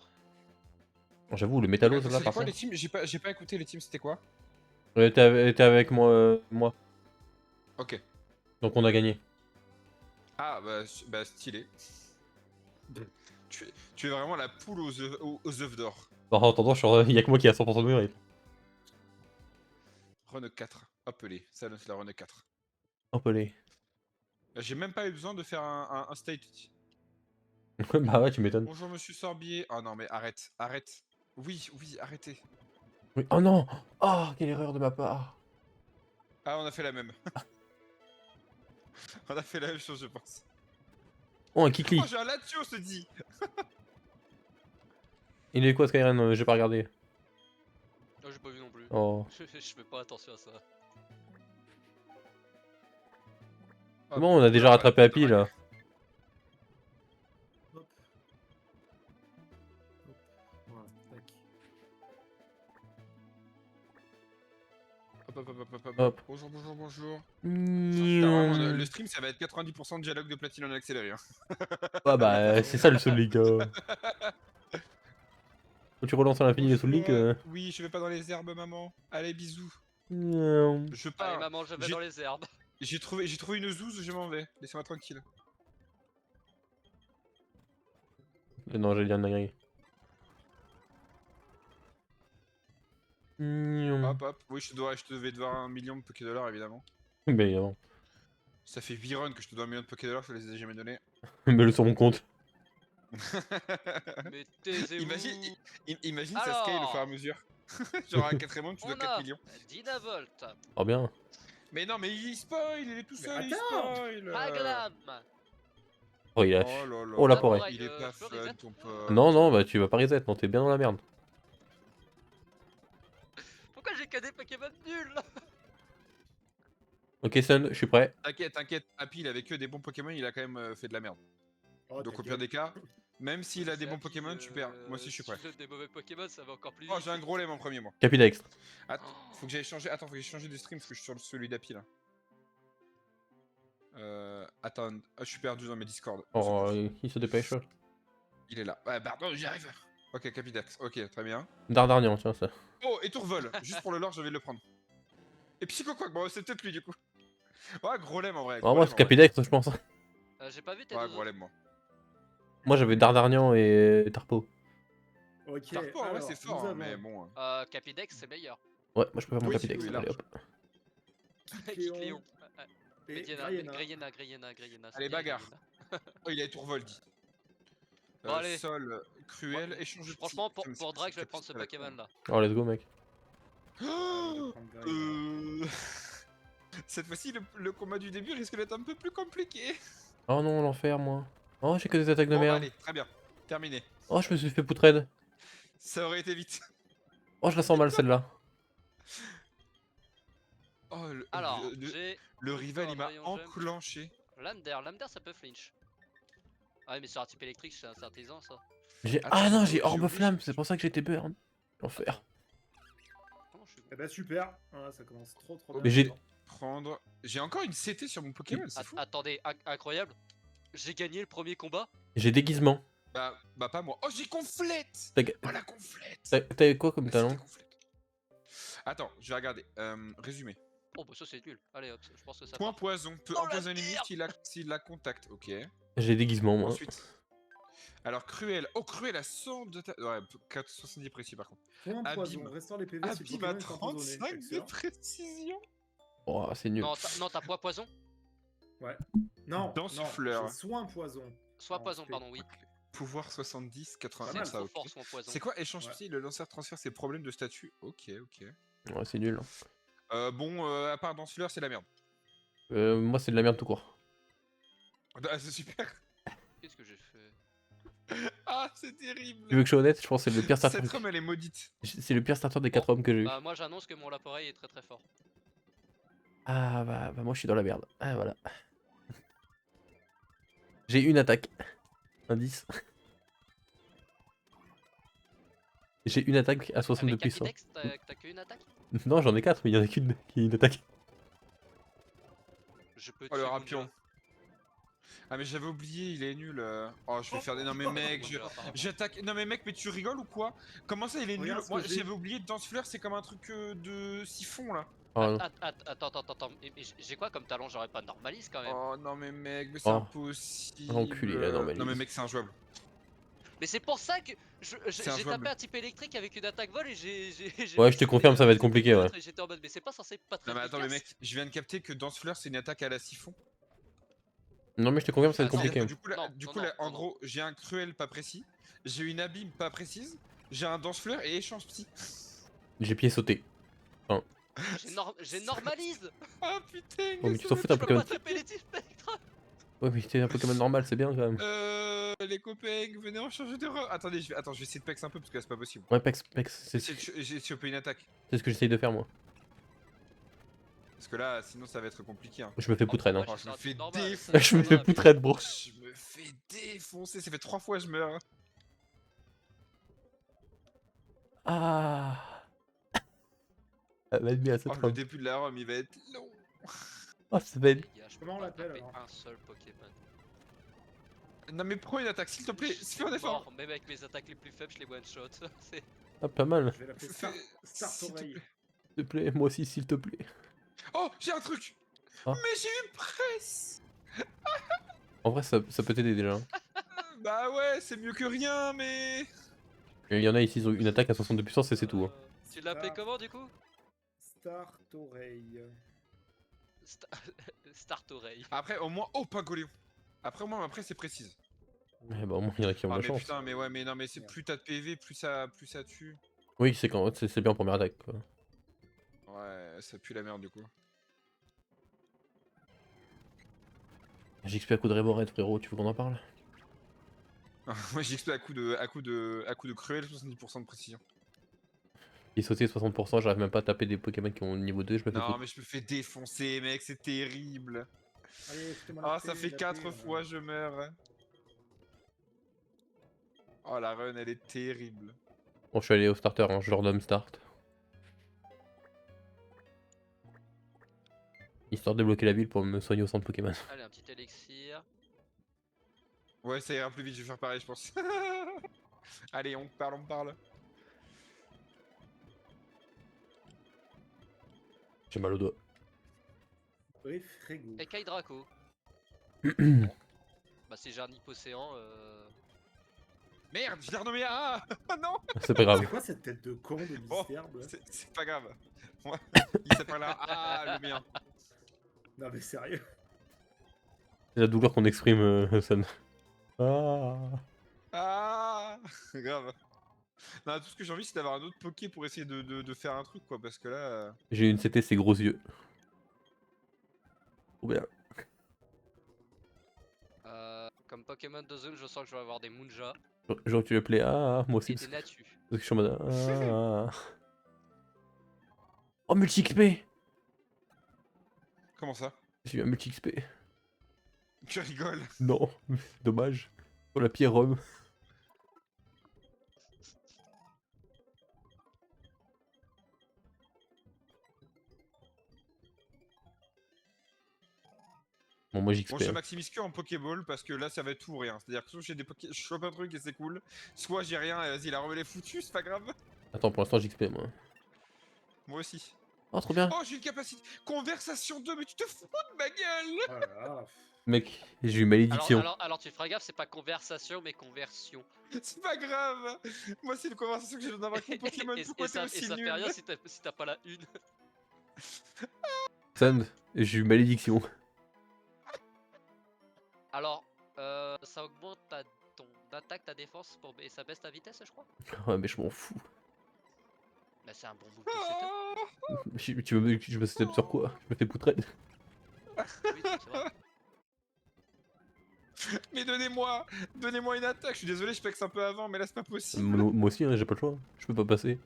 J'avoue, le métallo, Attends, là, c'était par quoi contre. les teams? J'ai pas écouté les teams, c'était quoi? Elle était avec moi. Ok. Donc on a gagné. Ah, bah stylé. Tu es vraiment la poule aux œufs d'or. En attendant, il y a que moi qui a 100% de win rate. Run 4. Hop, ça lance la run 4. Hop les. J'ai même pas eu besoin de faire un state. Bah ouais, tu m'étonnes. Bonjour monsieur Sorbier. Ah non mais arrête, arrête. Oui, oui, arrêtez. Oui. Oh non. Oh, quelle erreur de ma part. Ah, on a fait la même. On a fait la même chose, je pense. Oh, un Kikli. Oh, j'ai un Lazio, se dit. Il est quoi Skyren? J'ai pas regardé. oh, j'ai pas vu non plus. Oh. Je fais pas attention à ça. Comment on a déjà rattrapé Happy là? Hop. Hop. Voilà, tac. Hop. Bonjour, bonjour, bonjour. Ouais Putain, vraiment, le stream, ça va être 90% de dialogue de platine en accéléré. Hein. bah c'est ça le Soul League. Quand tu relances à l'infini le Soul League. Oui, je vais pas dans les herbes, maman. Allez, bisous. Non. Je Allez pars. maman, je vais dans les herbes. J'ai trouvé une zouze, je m'en vais. Laissez-moi tranquille. Non, j'ai dit un dinguerie. Hop, hop. Oui, je te devais devoir 1 million de Pokédollars, évidemment. Mais évidemment. Ça fait 8 runs que je te dois 1 million de Pokédollars, je te les ai jamais donnés. Mets-le sur mon compte. Mais taisez-vous. Imagine ça scale au fur et à mesure. Genre à la 4ème round, tu dois On 4 a millions. Dynavolt, Oh bien. Mais non, mais il spoil, il est tout Mais seul, il attends. spoil. Magnum. Oh il a. Oh là là. Oh la Ah, porée. pareil, Il est pas je peux fun, reset ton pote. Non, non, bah tu vas pas reset, non, t'es bien dans la merde. Pourquoi j'ai que des Pokémon nuls? Ok, Sun, je suis prêt. T'inquiète, t'inquiète. Happy, il avait que des bons Pokémon, il a quand même fait de la merde. Oh, Donc au t'inquiète. pire des cas, même s'il a des C'est bons Happy, Pokémon, tu perds. Moi aussi, je suis si prêt. je donne des mauvais Pokémon, ça va encore plus Oh, vite. j'ai un gros lait en premier, moi. Capidextre. Attends, faut que j'aille changer. Attends, faut que j'aille changer de stream parce que je suis sur celui d'Happy là. Attends, je suis perdu dans mes Discord. Oh, il se dépêche. Il est là. Ouais, pardon, j'y arrive. Ok, Capidax. Ok, très bien. Dardarnian, tiens ça. Oh, et Tourvol. Juste pour le lore, je vais le prendre. Et Psychoquack, bon, c'est peut-être lui du coup. Ouais, gros lemme en vrai. Oh, gros moi lemme, c'est en vrai. Capidextre, je pense. J'ai pas vu tes Ouais, deux gros autres. lemme, moi. Moi j'avais Dardarnian et Tarpo. Ok, Tarpo, en vrai, alors, c'est fort, nous hein, avons mais bon. Capidex, c'est meilleur. Ouais, moi je préfère mon Oui, Capidextre. oui, Allez large. hop. Kikléon Kikléon. et Mediana, Grayena. Grayena. Allez, c'est bagarre. Grayena. Oh, il a Tourvol dit. Bon, allez. Sol, cruel, échange de Franchement, petits. Putain, mais pour c'est Drake, je vais capital prendre ce à la Pokémon con. là. Oh, let's go, mec. Ouais, je vais prendre Grayena. Cette fois-ci, le combat du début risque d'être un peu plus compliqué. Oh non, l'enfer, moi. Oh, j'ai que des attaques de Bon, bah, merde. allez, très bien. Terminé. Oh, je me suis fait poutraide. Ça aurait été vite. Oh, je la sens mal celle-là. Oh, Alors, j'ai le rival, il m'a Rayon Jump. enclenché. Lamder ça peut flinch. Ah ouais, mais sur un type électrique, c'est incertain ça. J'ai. Attends, Ah non, j'ai j'ai Orbe oublié, Flamme, c'est pour ça que j'étais burn. L'enfer. Comment je suis Eh bah super, voilà, ça commence trop bien. Mais j'ai- maintenant. Prendre. J'ai encore une CT sur mon Pokémon, c'est fou. Attendez, incroyable. J'ai gagné le premier combat. J'ai déguisement. Bah, pas moi. Oh, j'ai conflette. T'as Oh, la conflette. t'avais quoi comme La talent? CT conflette. Attends, je vais regarder. Résumé. Oh bah ça c'est nul. Allez hop, je pense que ça Point part. poison. Peut Oh, la empoisonner une merde. s'il la contacte. Ok. J'ai déguisement, moi. Ensuite. Alors, cruel. Oh, cruel à 100 de ta. Ouais, 70 précis par contre. Point Abîme. poison, restaure les PV si le Abîme à Pokémon est empoisonné. 35 de Excellent. précision. Oh, c'est nul. Non, t'as poids poison. Non, Dansifleur. non, j'ai soin poison. Soit En poison, fait. pardon, oui. Pouvoir 70, 80. C'est mal, ça, trop ok. fort son poison. C'est quoi échange Ouais. psy? Le lanceur transfère ses problèmes de statut. Ok, ok. Ouais, c'est nul. Bon, à part Dansifleur, c'est la merde. Moi, c'est de la merde tout court. Ah, c'est super. Qu'est-ce que j'ai fait? Ah, c'est terrible. Tu veux que je sois honnête? Je pense que c'est le pire starter. Cette ROM, elle est maudite. C'est le pire starter des 4 hommes que j'ai eu. Bah moi j'annonce que mon Laporeille est très fort. Ah bah moi je suis dans la merde. Ah voilà. J'ai une attaque. Un 10. J'ai une attaque à 60 de Avec puissance. Capidex, t'as qu'une attaque? Non, j'en ai 4, mais il y en a qu'une qui a une attaque. Je peux Oh, le tuer mon rapion. dieu. Ah, mais j'avais oublié, il est nul. Oh, je vais faire des. Non, mais mec, Mon dieu, apparemment. j'attaque. Non, mais mec, mais tu rigoles ou quoi? Comment ça, il est nul? Regarde ce Moi, que j'ai. j'avais oublié Dansefleur, c'est comme un truc de siphon là. Oh, non. Attends. Mais j'ai quoi comme talent? J'aurais pas de normaliste quand même. Oh, non, mais mec, mais c'est Oh. impossible. Enculé, la Normalise. Non, mais mec, c'est injouable. Mais c'est pour ça que C'est j'ai injouable. tapé un type électrique avec une attaque vol et j'ai. Ouais, je te confirme, ça va être compliqué, ouais. J'étais en mode, mais c'est pas censé pas très Non, mais attends, mais efficace. mec, je viens de capter que Dansefleur, c'est une attaque à la siphon. Non, mais je te confirme, ça va être Ah, compliqué. C'est-à-dire que Non, du non, coup, non, là, en non, gros, j'ai un cruel pas précis, j'ai une abîme pas précise, j'ai un Dansefleur et échange psy. J'ai pied sauté. J'ai normalise. Ah putain, Oh, mais tu t'en fous d'un Je peux Pokémon. pas taper les types spectres. Ouais, mais t'es un Pokémon normal, c'est bien quand même. Les copains, venez en changer de rôle. Attendez, je vais essayer de pex un peu parce que là, c'est pas possible. Ouais, Pex, c'est J'ai chopé une attaque. ce que j'essaye de faire moi. Parce que là, sinon ça va être compliqué. Hein. Je me fais poutraine, hein. Oh, je me fais normal, défoncer. Je me fais poutraine, bro. Je me fais défoncer. Ça fait 3 fois que je meurs. Hein. Ah. L'ennemi à cette Oh, le femme. début de la Rome, il va être long. Oh, Sven. Les gars, je peux Comment on pas l'appelle, taper alors un seul Pokémon. Non mais prends une attaque, s'il te plaît. Fais un C'est effort. mort, même avec mes attaques les plus faibles, je les one shot. C'est- Ah, pas mal. Je vais l'appeler Fais- Star s'il te Oreille. plaît. S'il te plaît, moi aussi, s'il te plaît. Oh, j'ai un truc. Ah. Mais j'ai une presse. En vrai, ça peut t'aider déjà. Hein. Bah ouais, c'est mieux que rien, mais... Il y en a ici, ils ont une attaque à 62 puissance et c'est tout. Hein. Tu l'appelais Star- comment du coup Star Oreille. Sta- Start oreille. Après, au moins... Oh, Pingoléon. Après, au moins, après, c'est précise. Mais bah, au moins, il y en a qui ont de Ah la mais chance. putain, mais ouais, mais non, mais c'est plus t'as de PV, plus ça tue. Oui, c'est quand c'est bien en première attaque, quoi. Ouais, ça pue la merde du coup. JXP à coup de Reborette, frérot, tu veux qu'on en parle? Moi j'XP à coup de cruel, 70% de précision. Il sautait 60%, j'arrive même pas à taper des Pokémon qui ont niveau 2, je me fais Non foutre. mais je me fais défoncer mec, c'est terrible. Allez, foutez-moi Ah la ça paix, fait la 4 paix, fois je meurs. Oh la run elle est terrible. Bon, je suis allé au starter, hein, je leur donne start. Histoire de débloquer la ville pour me soigner au centre Pokémon. Allez, un petit élixir. Ouais ça ira plus vite, je vais faire pareil je pense. Allez on parle. J'ai mal au doigt. Brief, Rego. Écaille Draco. Bah si j'ai un Hippocéan, Merde, je l'ai renommé à... Ah non. C'est pas grave. C'est quoi cette tête de con de Oh, mystère là c'est pas grave. Ouais, il s'appelle là. Ah le mien. Non mais sérieux. C'est la douleur qu'on exprime, Sun. Ah. Ah grave. Non, tout ce que j'ai envie c'est d'avoir un autre Poké pour essayer de faire un truc quoi, parce que là... J'ai une CT, ses gros yeux. Trop bien. comme Pokémon de zone, je sens que je vais avoir des Munja Genre tu l'appelais moi aussi. et Parce des Natu. que je suis en mode Oh, multi-XP. Comment ça? J'ai eu un multi-XP. Tu rigoles. Non, dommage. Pour la pierre Rome. Bon, moi j'XP. Bon, je maximise que en Pokéball parce que là ça va être tout ou rien. C'est-à-dire que soit j'ai des Poké... je chope un truc et c'est cool, soit j'ai rien et vas-y, la remelle est foutue, c'est pas grave. Attends, pour l'instant j'XP moi. Moi aussi. Oh, trop bien. Oh, j'ai une capacité. Conversation 2, mais tu te fous de ma gueule! Oh là là. Mec, j'ai eu malédiction. Alors tu feras gaffe, c'est pas conversation mais conversion. C'est pas grave! Moi, c'est une conversation que j'ai besoin d'avoir avec mon Pokémon. Pourquoi t'es ça aussi fait nul? rien si t'as pas la une. Sand, j'ai eu malédiction. Alors, ça augmente ton attaque, ta défense et ça baisse ta vitesse, je crois. Ouais, mais je m'en fous. Bah c'est un bon bout de setup. Oh, Tu veux que je me setup sur quoi? Je me fais poutrer. Oui, c'est vrai. mais donnez-moi une attaque. Je suis désolé, je pexe un peu avant, mais là c'est pas possible. Moi aussi, hein, j'ai pas le choix. Je peux pas passer.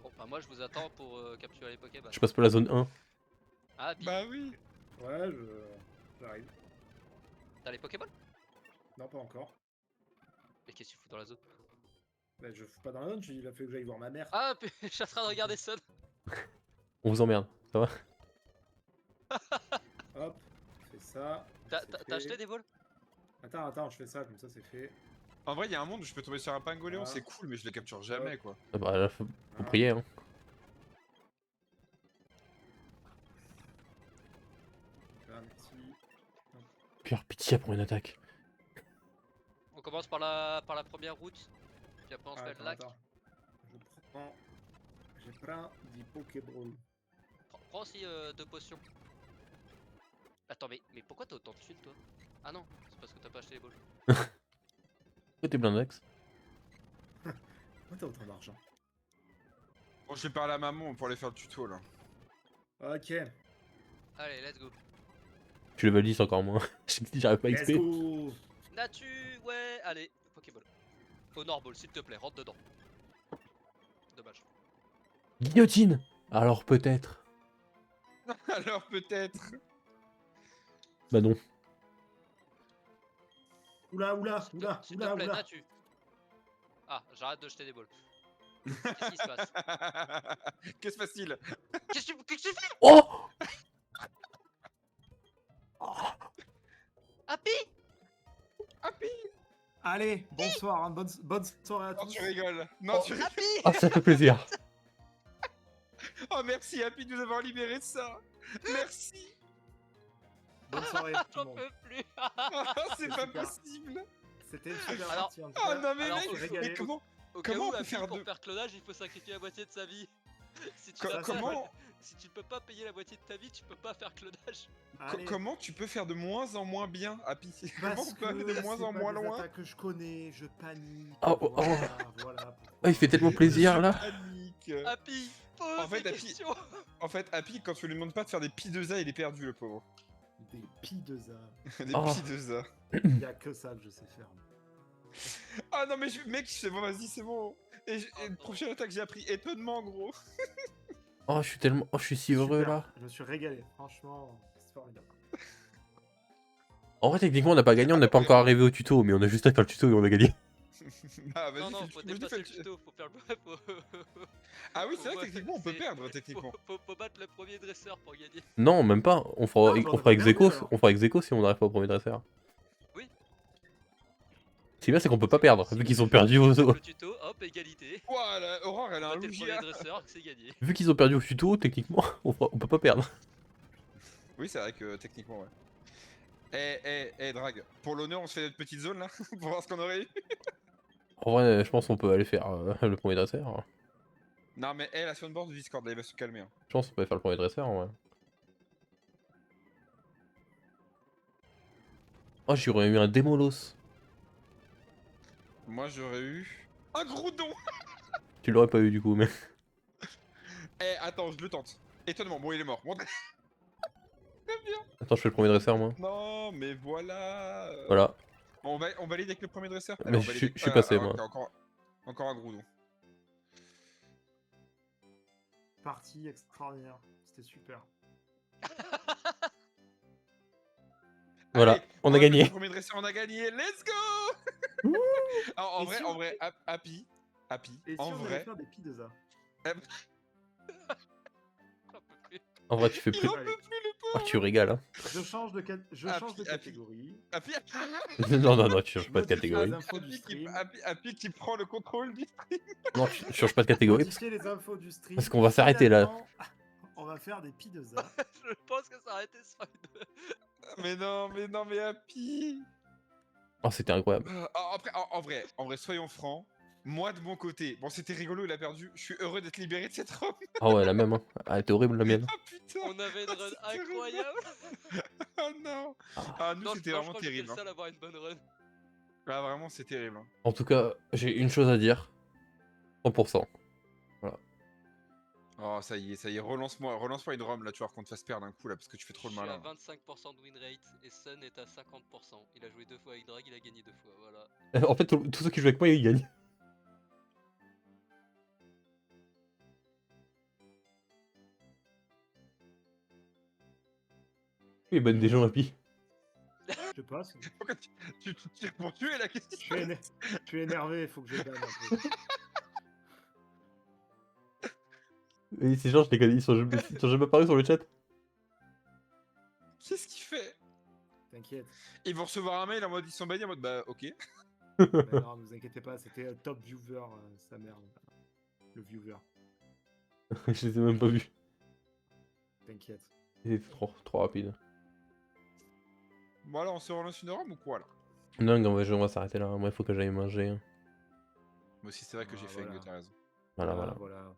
Bon bah moi je vous attends pour capturer les Pokéballs. Je passe pas la zone 1. Ah, bim. Bah oui. Ouais, j'arrive. T'as les Pokéballs? Non, pas encore. Mais qu'est-ce que tu fous dans la zone? Bah, je fous pas dans la zone, il a fallu que j'aille voir ma mère. Ah, je suis en train de regarder Sun. On vous emmerde, ça va? Hop, je fais ça. T'as c'est t'as fait. acheté des vols? Attends, je fais ça, comme ça c'est fait. En vrai, il y a un monde où je peux tomber sur un Pingoléon, Ah. c'est cool, mais je le capture jamais quoi. Ah bah là, faut Ah. prier, hein. Là, merci. Cœur pitié pour une attaque. On commence par la première route. Puis après on se fait le lac. Attends. Je prends du Pokéball. Prends aussi 2 potions. Attends, mais pourquoi t'as autant de thunes toi? Ah non, c'est parce que t'as pas acheté les balls. Pourquoi t'es blindax? Pourquoi t'as autant d'argent? Bon, je vais parler à maman pour aller faire le tuto là. Ok, Allez, let's go. Tu level 10 encore moins. J'arrive pas à let's XP. go. Natu, ouais, allez, Pokéball. Honor Ball, s'il te plaît, rentre dedans. Dommage. Guillotine. Alors peut-être. Alors peut-être. Bah non. Oula, oula, S'il oula, te plaît, oula. Natu. Ah, j'arrête de jeter des balles. Qu'est-ce qui se passe? Que se passe-t-il? Qu'est-ce que tu fais? Oh Happy? Happy. Allez, bonsoir, hein, bonne soirée à Non, tous. tu rigoles. Non, Oh. tu rigoles. Happy? Ah, ça fait plaisir. Oh, merci Happy de nous avoir libéré de ça. Merci. Bonne soirée tout le J'en monde. peux plus. C'est pas super. possible. C'était une super Alors- partie en tout Oh cas. non, mais Alors, mec, faut mais régaler. comment? Au cas Comment où, on peut Happy, faire pour deux- faire clonage, il faut sacrifier la moitié de sa vie. Si tu, Co- n'as pas- comment- si tu ne peux pas payer la moitié de ta vie, tu peux pas faire clonage. Allez, Comment tu peux faire de moins en moins bien, Happy? Comment parce on peut aller de que moins c'est en pas moins des loin? attaques que je connais, je panique. Oh, oh, voilà, oh. voilà Ah, il fait tellement plaisir Je là. panique. Happy, pose En fait, des Happy- questions. En fait, Happy, quand tu lui demandes pas de faire des pi2a, il est perdu, le pauvre. Des P2A. Des Oh. pi2a. Il y a que ça que je sais faire. Ah non, mais mec, c'est bon, vas-y, c'est bon. Et, prochaine attaque, j'ai appris étonnement, gros. Oh, je suis si heureux Super, là. Je me suis régalé, franchement, c'est formidable. En vrai, techniquement, on n'a pas gagné, on n'est pas encore arrivé au tuto, mais on a juste à faire le tuto et on a gagné. Ah, vas-y, Non, non, fais le- faut vas-y, dépasser fais le le- tuto, faut faire le. Ah oui, c'est vrai, Ouais, techniquement, on peut c'est- perdre, techniquement. Faut battre le premier dresseur pour gagner. Non, même pas. On fera, Ah, bah, on on fera a ex perdu, aequo, alors. on fera ex aequo si on n'arrive pas au premier dresseur. Oui. C'est bien, c'est qu'on peut pas perdre, Si vu vous qu'ils ont faites perdu au... le tuto, hop, égalité. Ouah, Aurore, elle a un Battez le premier Lugia. dresseur, c'est gagné. Vu qu'ils ont perdu au tuto, techniquement, on peut pas perdre. Oui, c'est vrai que techniquement, ouais. Drag, pour l'honneur, on se fait notre petite zone là, pour voir ce qu'on aurait eu. En vrai, je pense qu'on peut aller faire le premier dresseur. Non, mais la soundboard du Discord, là, il va se calmer. Hein. Je pense qu'on peut aller faire le premier dresseur, ouais. Oh, j'aurais eu un démolos. Moi, j'aurais eu un Groudon. Tu l'aurais pas eu du coup, mais... Attends, je le tente. Étonnement, bon, il est mort. Bon, Attends, je fais le premier dresseur, moi. non, mais voilà. Voilà. On valide avec le premier dresseur. Mais on je valide- suis passé, moi. Encore un Groudon. Partie extraordinaire, c'était super. Voilà, Allez, on a va gagné. mettre le premier dresseur, on a gagné. Let's go. Alors, Et si on- en vrai, Happy, Et si en on allait vrai, faire des P2A? J'en peux plus. En vrai, tu fais il plus... en peut plus, le Ah, tu régales, hein. Je change de, change de catégorie. Happy, Non, non, non, tu changes pas de Modifier catégorie. les infos du stream. Happy qui prend le contrôle du. Non, tu changes pas de catégorie. Modifier les infos du stream. Parce qu'on va s'arrêter, là. Finalement, on va faire des P2A. Je pense que ça aurait été sur une. mais Happy. Oh, c'était incroyable. Après, en vrai, soyons francs. Moi, de mon côté, bon, c'était rigolo, il a perdu. Je suis heureux d'être libéré de cette robe. Ah ouais, la même, hein. Ah, elle était horrible, la mienne. Ah putain. On avait une run c'est terrible. incroyable. Oh non. Ah, nous, Non, c'était je vraiment crois que j'étais terrible. le Hein. seul à avoir une bonne run. Ah, vraiment, c'est terrible. Hein. En tout cas, j'ai une chose à dire. 100%. Oh, ça y est, relance-moi une ROM là, tu vois, qu'on te fasse perdre un coup là, parce que tu fais trop Je le suis à malin. 25% de win rate et Sun est à 50%. Il a joué 2 fois avec Drag, il a gagné 2 fois, voilà. En fait, tous ceux qui jouent avec moi, ils gagnent. Il bonne des gens, Happy. Je sais pas, Pourquoi tu tires pour tuer la question? je suis énervé, il faut que je gagne un peu. Et ces gens, je les connais, ils sont jamais apparus sur le chat. Qu'est-ce qu'il fait? T'inquiète. Ils vont recevoir un mail en mode ils sont bannis en mode bah ok. Mais non, ne vous inquiétez pas, c'était top viewer, sa mère. Le viewer. Je les ai même pas vus. T'inquiète. C'était trop rapide. Bon alors on se relance une ROM ou quoi là? Non, on va s'arrêter là. Moi, il faut que j'aille manger. Moi aussi c'est vrai que Ah, j'ai fait voilà. t'as raison. Voilà. Voilà.